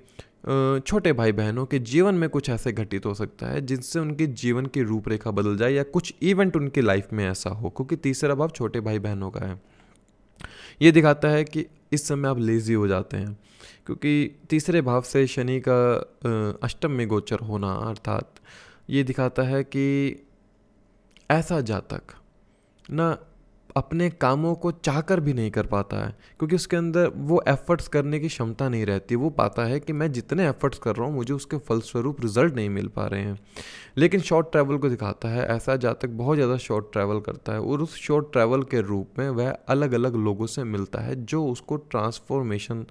छोटे भाई बहनों के जीवन में कुछ ऐसे घटित हो सकता है जिनसे उनके जीवन की रूपरेखा बदल जाए, या कुछ इवेंट उनकी लाइफ में ऐसा हो, क्योंकि तीसरा भाव छोटे भाई बहनों का है। ये दिखाता है कि इस समय आप लेज़ी हो जाते हैं, क्योंकि तीसरे भाव से शनि का अष्टम में गोचर होना, अर्थात ये दिखाता है कि ऐसा जातक ना अपने कामों को चाहकर भी नहीं कर पाता है, क्योंकि उसके अंदर वो एफर्ट्स करने की क्षमता नहीं रहती। वो पाता है कि मैं जितने एफर्ट्स कर रहा हूँ मुझे उसके फलस्वरूप रिजल्ट नहीं मिल पा रहे हैं। लेकिन शॉर्ट ट्रैवल को दिखाता है, ऐसा जातक बहुत ज़्यादा शॉर्ट ट्रैवल करता है और उस शॉर्ट ट्रैवल के रूप में वह अलग अलग लोगों से मिलता है जो उसको ट्रांसफॉर्मेशन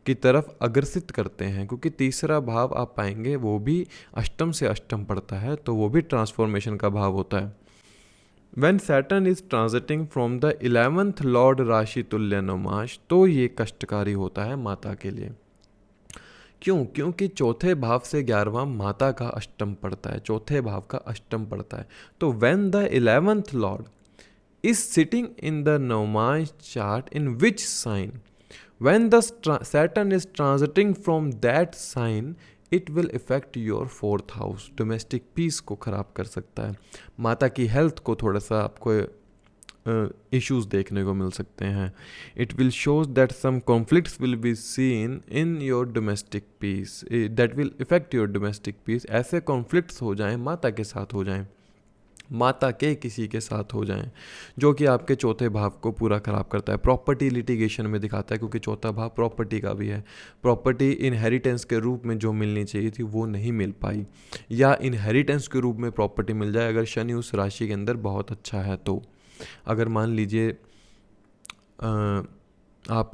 की तरफ अग्रसित करते हैं, क्योंकि तीसरा भाव आप पाएंगे वो भी अष्टम से अष्टम पड़ता है, तो वो भी ट्रांसफॉर्मेशन का भाव होता है। When Saturn is transiting from the 11th Lord राशि तुल्य नवमाश, तो ये कष्टकारी होता है माता के लिए। क्यों? क्योंकि चौथे भाव से 11वां माता का अष्टम पड़ता है, चौथे भाव का अष्टम पड़ता है। तो when the 11th lord is sitting in the नवमाश chart in which sign, when the Saturn is transiting from that sign, it will effect your 4th house. Domestic peace को ख़राब कर सकता है, माता की हेल्थ को थोड़ा सा आपको इश्यूज देखने को मिल सकते हैं। It will shows that some conflicts will be seen in your domestic peace, that will effect your domestic peace. ऐसे कॉन्फ्लिक्ट्स हो जाएं, माता के साथ हो जाएं, माता के किसी के साथ हो जाएं, जो कि आपके चौथे भाव को पूरा ख़राब करता है। प्रॉपर्टी लिटिगेशन में दिखाता है, क्योंकि चौथा भाव प्रॉपर्टी का भी है। प्रॉपर्टी इनहेरिटेंस के रूप में जो मिलनी चाहिए थी वो नहीं मिल पाई, या इनहेरिटेंस के रूप में प्रॉपर्टी मिल जाए अगर शनि उस राशि के अंदर बहुत अच्छा है। तो अगर मान लीजिए आप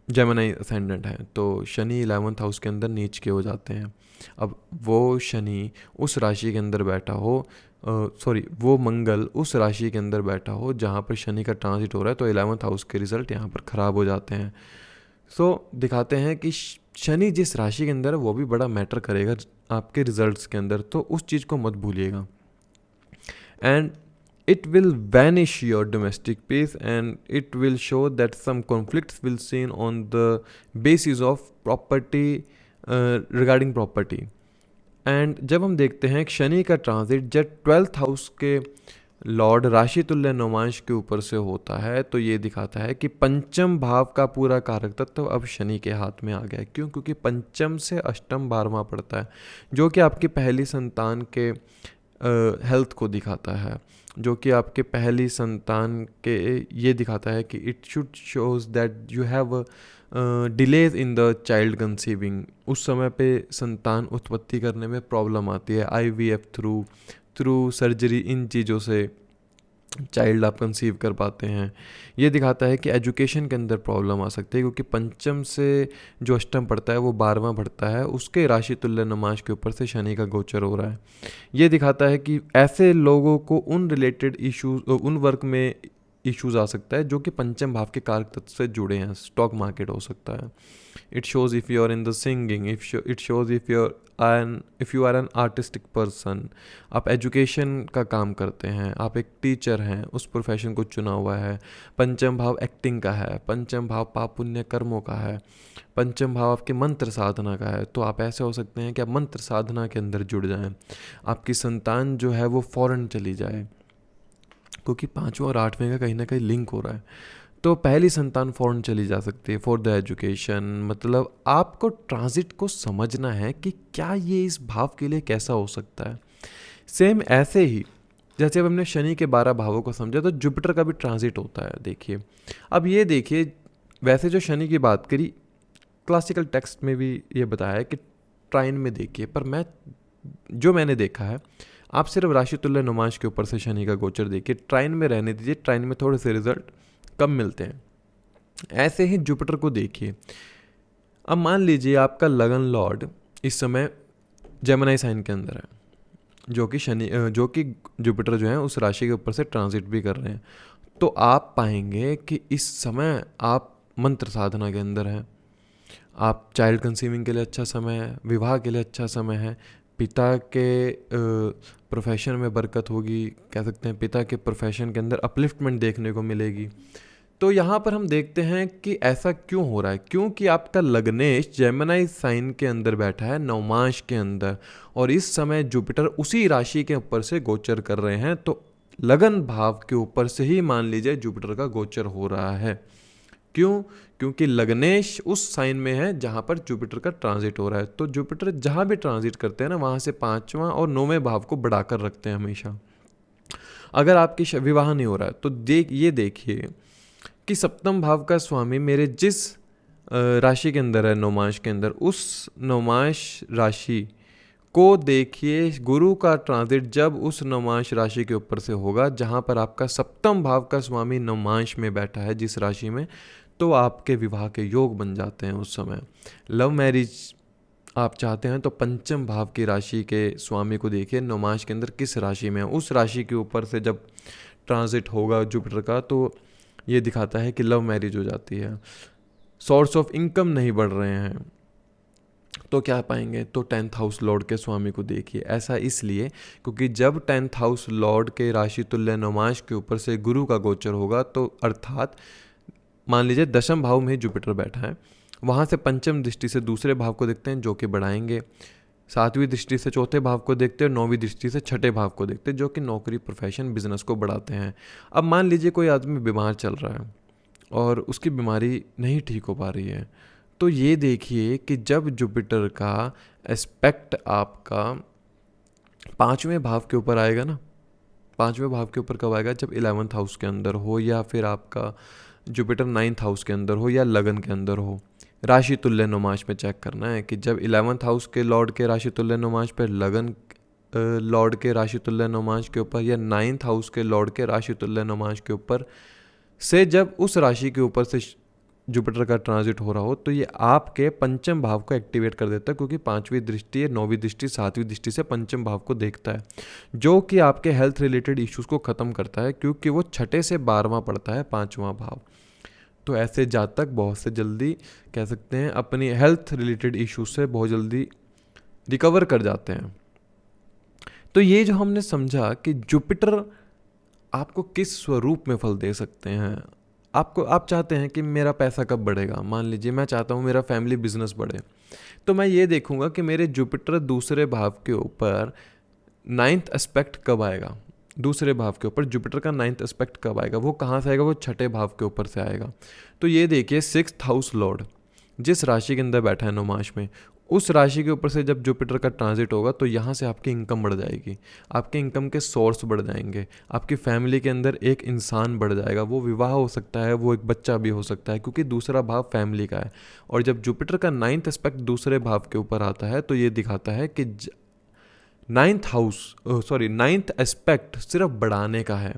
जेमिनी असेंडेंट हैं, तो शनि 11th हाउस के अंदर नीच के हो जाते हैं। अब वो शनि उस राशि के अंदर बैठा हो, वो मंगल उस राशि के अंदर बैठा हो जहाँ पर शनि का ट्रांजिट हो रहा है, तो 11th हाउस के रिजल्ट यहाँ पर ख़राब हो जाते हैं। सो दिखाते हैं कि शनि जिस राशि के अंदर है वो भी बड़ा मैटर करेगा आपके रिजल्ट्स के अंदर, तो उस चीज़ को मत भूलिएगा। And it will vanish your domestic peace, and it will show that some conflicts will seen on the basis of property, regarding property। And जब हम देखते हैं शनि का ट्रांजिट जब 12th हाउस के लॉर्ड राशि तुल्य नवमांश के ऊपर से होता है, तो ये दिखाता है कि पंचम भाव का पूरा कारक तत्व अब शनि के हाथ में आ गया है। क्यों? क्योंकि पंचम से अष्टम 12वां पड़ता है, जो कि आपकी पहली संतान के हेल्थ को दिखाता है, जो कि आपके पहली संतान के ये दिखाता है कि it should shows that you have delays in the child conceiving. उस समय पे संतान उत्पत्ति करने में प्रॉब्लम आती है, IVF थ्रू सर्जरी, इन चीज़ों से चाइल्ड आप कंसीव कर पाते हैं। ये दिखाता है कि एजुकेशन के अंदर प्रॉब्लम आ सकती है, क्योंकि पंचम से जो अष्टम पड़ता है वो 12वां बढ़ता है, उसके राशि तुल्य नवमांश के ऊपर से शनि का गोचर हो रहा है। ये दिखाता है कि ऐसे लोगों को उन रिलेटेड इश्यूज, उन वर्क में इश्यूज आ सकता है जो कि पंचम भाव के कारक तत्व से जुड़े हैं। स्टॉक मार्केट हो सकता है। It shows if you are in the singing, it shows if you are an artistic person, आप एजुकेशन का काम करते हैं, आप एक टीचर हैं, उस प्रोफेशन को चुना हुआ है। पंचम भाव एक्टिंग का है, पंचम भाव पाप पुण्य कर्मों का है, पंचम भाव आपके मंत्र साधना का है। तो आप ऐसे हो सकते हैं कि आप मंत्र साधना के अंदर जुड़ जाएं, आपकी संतान जो है वो फॉरेन चली जाए, क्योंकि 5वां और 8वें का कहीं ना कहीं लिंक हो रहा है। तो पहली संतान फॉरेन चली जा सकती है फॉर द एजुकेशन। मतलब आपको ट्रांजिट को समझना है कि क्या ये इस भाव के लिए कैसा हो सकता है। सेम ऐसे ही जैसे अब हमने शनि के 12 भावों को समझा, तो जुपिटर का भी ट्रांजिट होता है। देखिए, अब ये देखिए, वैसे जो शनि की बात करी क्लासिकल टेक्स्ट में भी ये बताया है कि ट्राइन में देखिए, पर मैंने देखा है, आप सिर्फ राशि तुल्य नवमांश के ऊपर से शनि का गोचर देखिए, ट्राइन में रहने दीजिए, ट्राइन में थोड़े से रिजल्ट कम मिलते हैं। ऐसे ही जुपिटर को देखिए। अब मान लीजिए आपका लगन लॉर्ड इस समय जेमिनी साइन के अंदर है, जो कि जुपिटर जो है उस राशि के ऊपर से ट्रांजिट भी कर रहे हैं, तो आप पाएंगे कि इस समय आप मंत्र साधना के अंदर हैं, आप चाइल्ड कंसीविंग के लिए अच्छा समय है, विवाह के लिए अच्छा समय है, पिता के प्रोफेशन में बरकत होगी, कह सकते हैं पिता के प्रोफेशन के अंदर अपलिफ्टमेंट देखने को मिलेगी। तो यहाँ पर हम देखते हैं कि ऐसा क्यों हो रहा है, क्योंकि आपका लग्नेश जेमिनी साइन के अंदर बैठा है नवमांश के अंदर, और इस समय जुपिटर उसी राशि के ऊपर से गोचर कर रहे हैं। तो लगन भाव के ऊपर से ही मान लीजिए जुपिटर का गोचर हो रहा है। क्यों? क्योंकि लग्नेश उस साइन में है जहाँ पर जुपिटर का ट्रांजिट हो रहा है। तो जुपिटर जहाँ भी ट्रांजिट करते हैं ना, वहाँ से 5वां और 9वें भाव को बढ़ाकर रखते हैं हमेशा। अगर आपकी विवाह नहीं हो रहा है तो देखिए कि सप्तम भाव का स्वामी मेरे जिस राशि के अंदर है, नवमांश के अंदर, उस नवमांश राशि को देखिए, गुरु का ट्रांजिट जब उस नवमांश राशि के ऊपर से होगा जहाँ पर आपका सप्तम भाव का स्वामी नवमांश में बैठा है जिस राशि में, तो आपके विवाह के योग बन जाते हैं उस समय। लव मैरिज आप चाहते हैं तो पंचम भाव की राशि के स्वामी को देखिए नवमास के अंदर किस राशि में है, उस राशि के ऊपर से जब ट्रांजिट होगा जुपिटर का तो ये दिखाता है कि लव मैरिज हो जाती है। सोर्स ऑफ इनकम नहीं बढ़ रहे हैं तो क्या पाएंगे, तो 10th हाउस लॉर्ड के स्वामी को देखिए। ऐसा इसलिए क्योंकि जब 10th हाउस लॉर्ड के राशि तुल्य नवमास के ऊपर से गुरु का गोचर होगा, तो अर्थात मान लीजिए 10th भाव में जुपिटर बैठा है, वहाँ से पंचम दृष्टि से दूसरे भाव को देखते हैं जो कि बढ़ाएंगे, 7वीं दृष्टि से चौथे भाव को देखते हैं, 9वीं दृष्टि से छठे भाव को देखते हैं जो कि नौकरी, प्रोफेशन, बिजनेस को बढ़ाते हैं। अब मान लीजिए कोई आदमी बीमार चल रहा है और उसकी बीमारी नहीं ठीक हो पा रही है, तो ये देखिए कि जब जुपिटर का एस्पेक्ट आपका 5वें भाव के ऊपर आएगा ना, 5वें भाव के ऊपर कब आएगा, जब 11th हाउस के अंदर हो या फिर आपका जुपिटर 9th हाउस के अंदर हो या लगन के अंदर हो। राशि तुल्य नवमास में चेक करना है कि जब 11th हाउस के लॉर्ड के राशि तुल्य नवमास पर, लगन लॉर्ड के राशि तुल्य नवमास के ऊपर या 9th हाउस के लॉर्ड के राशि तुल्य नवमास के ऊपर से जब उस राशि के ऊपर से जुपिटर का ट्रांजिट हो रहा हो, तो ये आपके पंचम भाव को एक्टिवेट कर देता है, क्योंकि 5वीं दृष्टि है, 9वीं दृष्टि, 7वीं दृष्टि से पंचम भाव को देखता है, जो कि आपके हेल्थ रिलेटेड इश्यूज को ख़त्म करता है, क्योंकि वो छठे से 12वां पड़ता है, 5वां भाव। तो ऐसे जातक बहुत से जल्दी कह सकते हैं अपनी हेल्थ रिलेटेड इश्यूज से बहुत जल्दी रिकवर कर जाते हैं। तो ये जो हमने समझा कि जुपिटर आपको किस स्वरूप में फल दे सकते हैं। आप चाहते हैं कि मेरा पैसा कब बढ़ेगा, मान लीजिए मैं चाहता हूँ मेरा फैमिली बिजनेस बढ़े, तो मैं ये देखूंगा कि मेरे जुपिटर दूसरे भाव के ऊपर 9th एस्पेक्ट कब आएगा, दूसरे भाव के ऊपर जुपिटर का 9th एस्पेक्ट कब आएगा, वो कहाँ से आएगा, वो छठे भाव के ऊपर से आएगा। तो ये देखिए 6th हाउस लॉर्ड जिस राशि के अंदर बैठा है नवमास में, उस राशि के ऊपर से जब जुपिटर का ट्रांजिट होगा तो यहाँ से आपकी इनकम बढ़ जाएगी, आपके इनकम के सोर्स बढ़ जाएंगे, आपकी फैमिली के अंदर एक इंसान बढ़ जाएगा, वो विवाह हो सकता है, वो एक बच्चा भी हो सकता है, क्योंकि दूसरा भाव फैमिली का है। और जब जुपिटर का 9th एस्पेक्ट दूसरे भाव के ऊपर आता है तो ये दिखाता है कि 9th एस्पेक्ट सिर्फ बढ़ाने का है,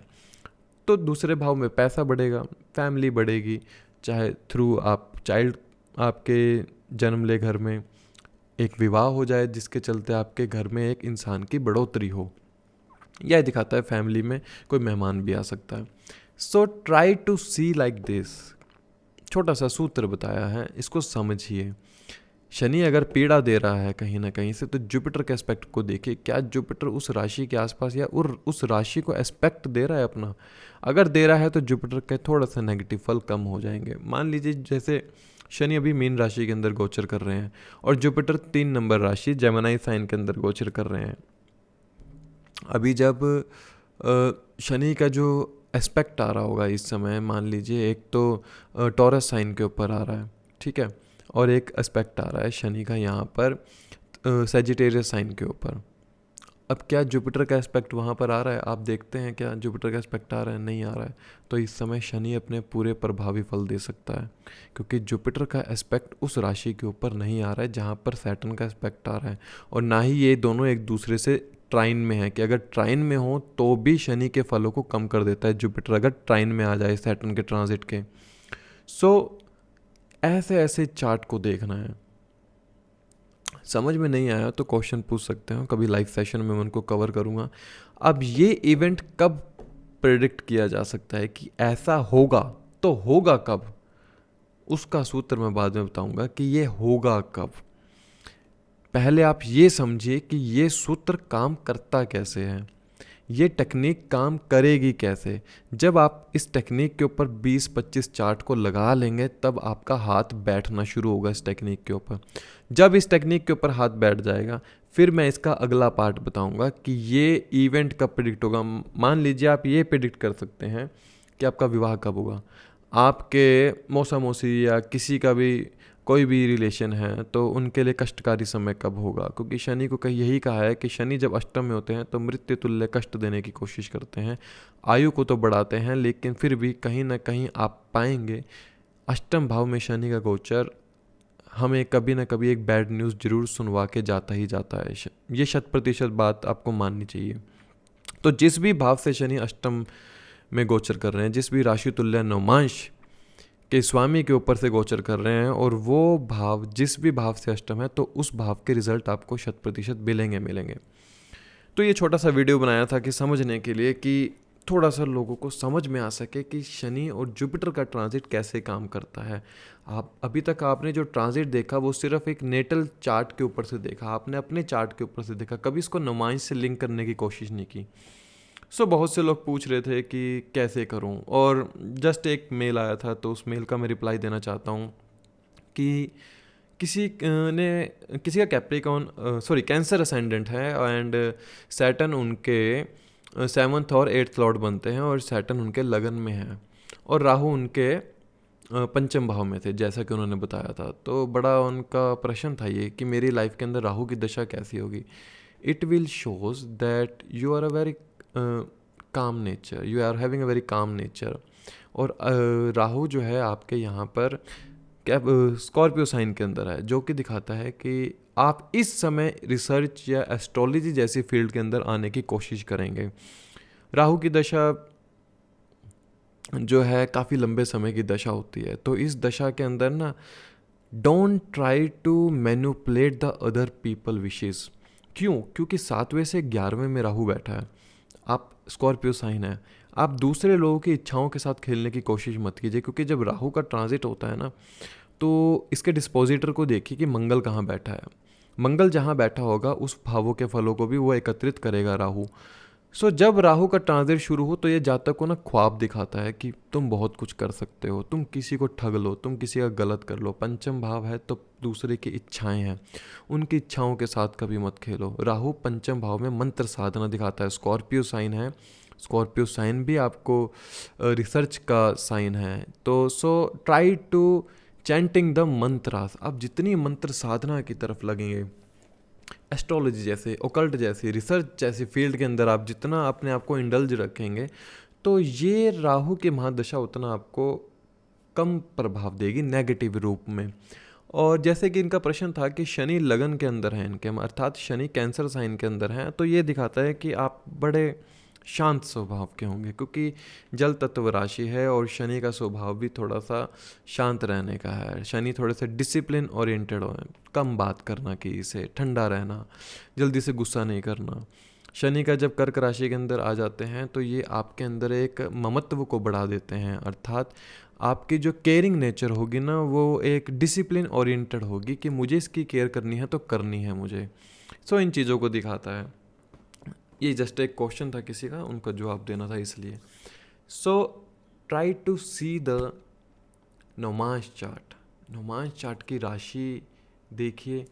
तो दूसरे भाव में पैसा बढ़ेगा, फैमिली बढ़ेगी, चाहे थ्रू आप चाइल्ड आपके जन्म ले घर में, एक विवाह हो जाए जिसके चलते आपके घर में एक इंसान की बढ़ोतरी हो, यह दिखाता है फैमिली में कोई मेहमान भी आ सकता है। So try to see like this, छोटा सा सूत्र बताया है, इसको समझिए। शनि अगर पीड़ा दे रहा है कहीं ना कहीं से, तो जुपिटर के एस्पेक्ट को देखिए, क्या जुपिटर उस राशि के आसपास या उस राशि को एस्पेक्ट दे रहा है अपना, अगर दे रहा है तो जुपिटर के थोड़ा सा नेगेटिव फल कम हो जाएंगे। मान लीजिए जैसे शनि अभी मीन राशि के अंदर गोचर कर रहे हैं और जुपिटर 3 नंबर राशि जेमिनी साइन के अंदर गोचर कर रहे हैं। अभी जब शनि का जो एस्पेक्ट आ रहा होगा इस समय, मान लीजिए एक तो टॉरस साइन के ऊपर आ रहा है, ठीक है, और एक एस्पेक्ट आ रहा है शनि का यहाँ पर सजिटेरियस साइन के ऊपर। अब क्या जुपिटर का एस्पेक्ट वहाँ पर आ रहा है, आप देखते हैं क्या जुपिटर का एस्पेक्ट आ रहा है, नहीं आ रहा है। तो इस समय शनि अपने पूरे प्रभावी फल दे सकता है, क्योंकि जुपिटर का एस्पेक्ट उस राशि के ऊपर नहीं आ रहा है जहाँ पर सैटर्न का एस्पेक्ट आ रहा है, और ना ही ये दोनों एक दूसरे से ट्राइन में है, कि अगर ट्राइन में हो तो भी शनि के फलों को कम कर देता है जुपिटर, अगर ट्राइन में आ जाए सैटर्न के ट्रांजिट के। सो ऐसे ऐसे चार्ट को देखना है। समझ में नहीं आया तो क्वेश्चन पूछ सकते हो, कभी लाइव सेशन में मैं उनको कवर करूँगा। अब ये इवेंट कब प्रेडिक्ट किया जा सकता है कि ऐसा होगा, तो होगा कब, उसका सूत्र मैं बाद में बताऊंगा कि ये होगा कब। पहले आप ये समझिए कि ये सूत्र काम करता कैसे है, ये टेक्निक काम करेगी कैसे। जब आप इस टेक्निक के ऊपर 20-25 चार्ट को लगा लेंगे तब आपका हाथ बैठना शुरू होगा इस टेक्निक के ऊपर। जब इस टेक्निक के ऊपर हाथ बैठ जाएगा फिर मैं इसका अगला पार्ट बताऊंगा कि ये इवेंट कब प्रेडिक्ट होगा। मान लीजिए आप ये प्रेडिक्ट कर सकते हैं कि आपका विवाह कब होगा, आपके मौसा मौसी या किसी का भी कोई भी रिलेशन है तो उनके लिए कष्टकारी समय कब होगा, क्योंकि शनि को कहीं यही कहा है कि शनि जब अष्टम में होते हैं तो मृत्यु तुल्य कष्ट देने की कोशिश करते हैं। आयु को तो बढ़ाते हैं लेकिन फिर भी कहीं ना कहीं आप पाएंगे अष्टम भाव में शनि का गोचर हमें कभी ना कभी एक बैड न्यूज़ जरूर सुनवा के जाता ही जाता है। ये 100% बात आपको माननी चाहिए। तो जिस भी भाव से शनि अष्टम में गोचर कर रहे हैं, जिस भी राशि तुल्य नवमांश कि स्वामी के ऊपर से गोचर कर रहे हैं और वो भाव जिस भी भाव से अष्टम है तो उस भाव के रिजल्ट आपको 100% मिलेंगे। तो ये छोटा सा वीडियो बनाया था कि समझने के लिए कि थोड़ा सा लोगों को समझ में आ सके कि शनि और जुपिटर का ट्रांजिट कैसे काम करता है। आप अभी तक आपने जो ट्रांजिट देखा वो सिर्फ एक नेटल चार्ट के ऊपर से देखा, आपने अपने चार्ट के ऊपर से देखा, कभी इसको नुमाइश से लिंक करने की कोशिश नहीं की। बहुत से लोग पूछ रहे थे कि कैसे करूं, और जस्ट एक मेल आया था तो उस मेल का मैं रिप्लाई देना चाहता हूं कि किसी का कैप्रिकॉन कैंसर असेंडेंट है एंड सैटर्न उनके 7th और 8th लॉर्ड बनते हैं और सैटर्न उनके लगन में है और राहु उनके पंचम भाव में थे जैसा कि उन्होंने बताया था। तो बड़ा उनका प्रश्न था ये कि मेरी लाइफ के अंदर राहु की दशा कैसी होगी। It will shows that you are a very calm nature, you are having a very calm nature. और राहु जो है आपके यहाँ पर स्कॉर्पियो साइन के अंदर है, जो कि दिखाता है कि आप इस समय रिसर्च या एस्ट्रोलॉजी जैसी फील्ड के अंदर आने की कोशिश करेंगे। राहु की दशा जो है काफ़ी लंबे समय की दशा होती है, तो इस दशा के अंदर ना don't try to manipulate the other people wishes. क्यों? क्योंकि 7वें से 11वें में राहु बैठा है, आप स्कॉर्पियो साइन है, आप दूसरे लोगों की इच्छाओं के साथ खेलने की कोशिश मत कीजिए। क्योंकि जब राहु का ट्रांजिट होता है ना तो इसके डिस्पोजिटर को देखिए कि मंगल कहाँ बैठा है। मंगल जहाँ बैठा होगा उस भावों के फलों को भी वो एकत्रित करेगा राहु। जब राहु का ट्रांजिट शुरू हो तो ये जातक को ना ख्वाब दिखाता है कि तुम बहुत कुछ कर सकते हो, तुम किसी को ठग लो, तुम किसी का गलत कर लो। पंचम भाव है तो दूसरे की इच्छाएं हैं, उनकी इच्छाओं के साथ कभी मत खेलो। राहु पंचम भाव में मंत्र साधना दिखाता है। स्कॉर्पियो साइन है, स्कॉर्पियो साइन भी आपको रिसर्च का साइन है। तो try to chanting the mantras. आप जितनी मंत्र साधना की तरफ लगेंगे, एस्ट्रोलॉजी जैसे, ओकल्ट जैसी, रिसर्च जैसी फील्ड के अंदर आप जितना अपने आप को इंडल्ज रखेंगे तो ये राहु की महादशा उतना आपको कम प्रभाव देगी नेगेटिव रूप में। और जैसे कि इनका प्रश्न था कि शनि लगन के अंदर है इनके, अर्थात शनि कैंसर साइन के अंदर है, तो ये दिखाता है कि आप बड़े शांत स्वभाव के होंगे क्योंकि जल तत्व राशि है और शनि का स्वभाव भी थोड़ा सा शांत रहने का है। शनि थोड़े से डिसिप्लिन ओरिएंटेड हो, कम बात करना, किसी से ठंडा रहना, जल्दी से गुस्सा नहीं करना। शनि का जब कर्क राशि के अंदर आ जाते हैं तो ये आपके अंदर एक ममत्व को बढ़ा देते हैं, अर्थात आपकी जो केयरिंग नेचर होगी ना वो एक डिसिप्लिन ओरिएंटेड होगी कि मुझे इसकी केयर करनी है तो करनी है मुझे। इन चीज़ों को दिखाता है। ये जस्ट एक क्वेश्चन था किसी का, उनका जवाब देना था इसलिए। ट्राई टू सी द नौमांश चार्ट। नौमांश चार्ट की राशि देखिए,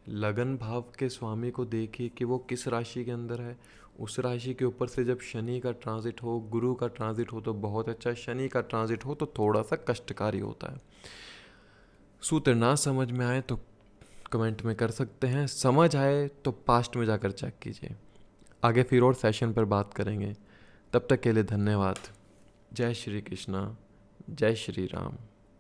लगन भाव के स्वामी को देखिए कि वो किस राशि के अंदर है। उस राशि के ऊपर से जब शनि का ट्रांजिट हो, गुरु का ट्रांजिट हो तो बहुत अच्छा, शनि का ट्रांजिट हो तो थोड़ा सा कष्टकारी होता है। सूत्र ना समझ में आए तो कमेंट में कर सकते हैं, समझ आए तो पास्ट में जाकर चेक कीजिए। आगे फिर और सेशन पर बात करेंगे। तब तक के लिए धन्यवाद। जय श्री कृष्णा, जय श्री राम।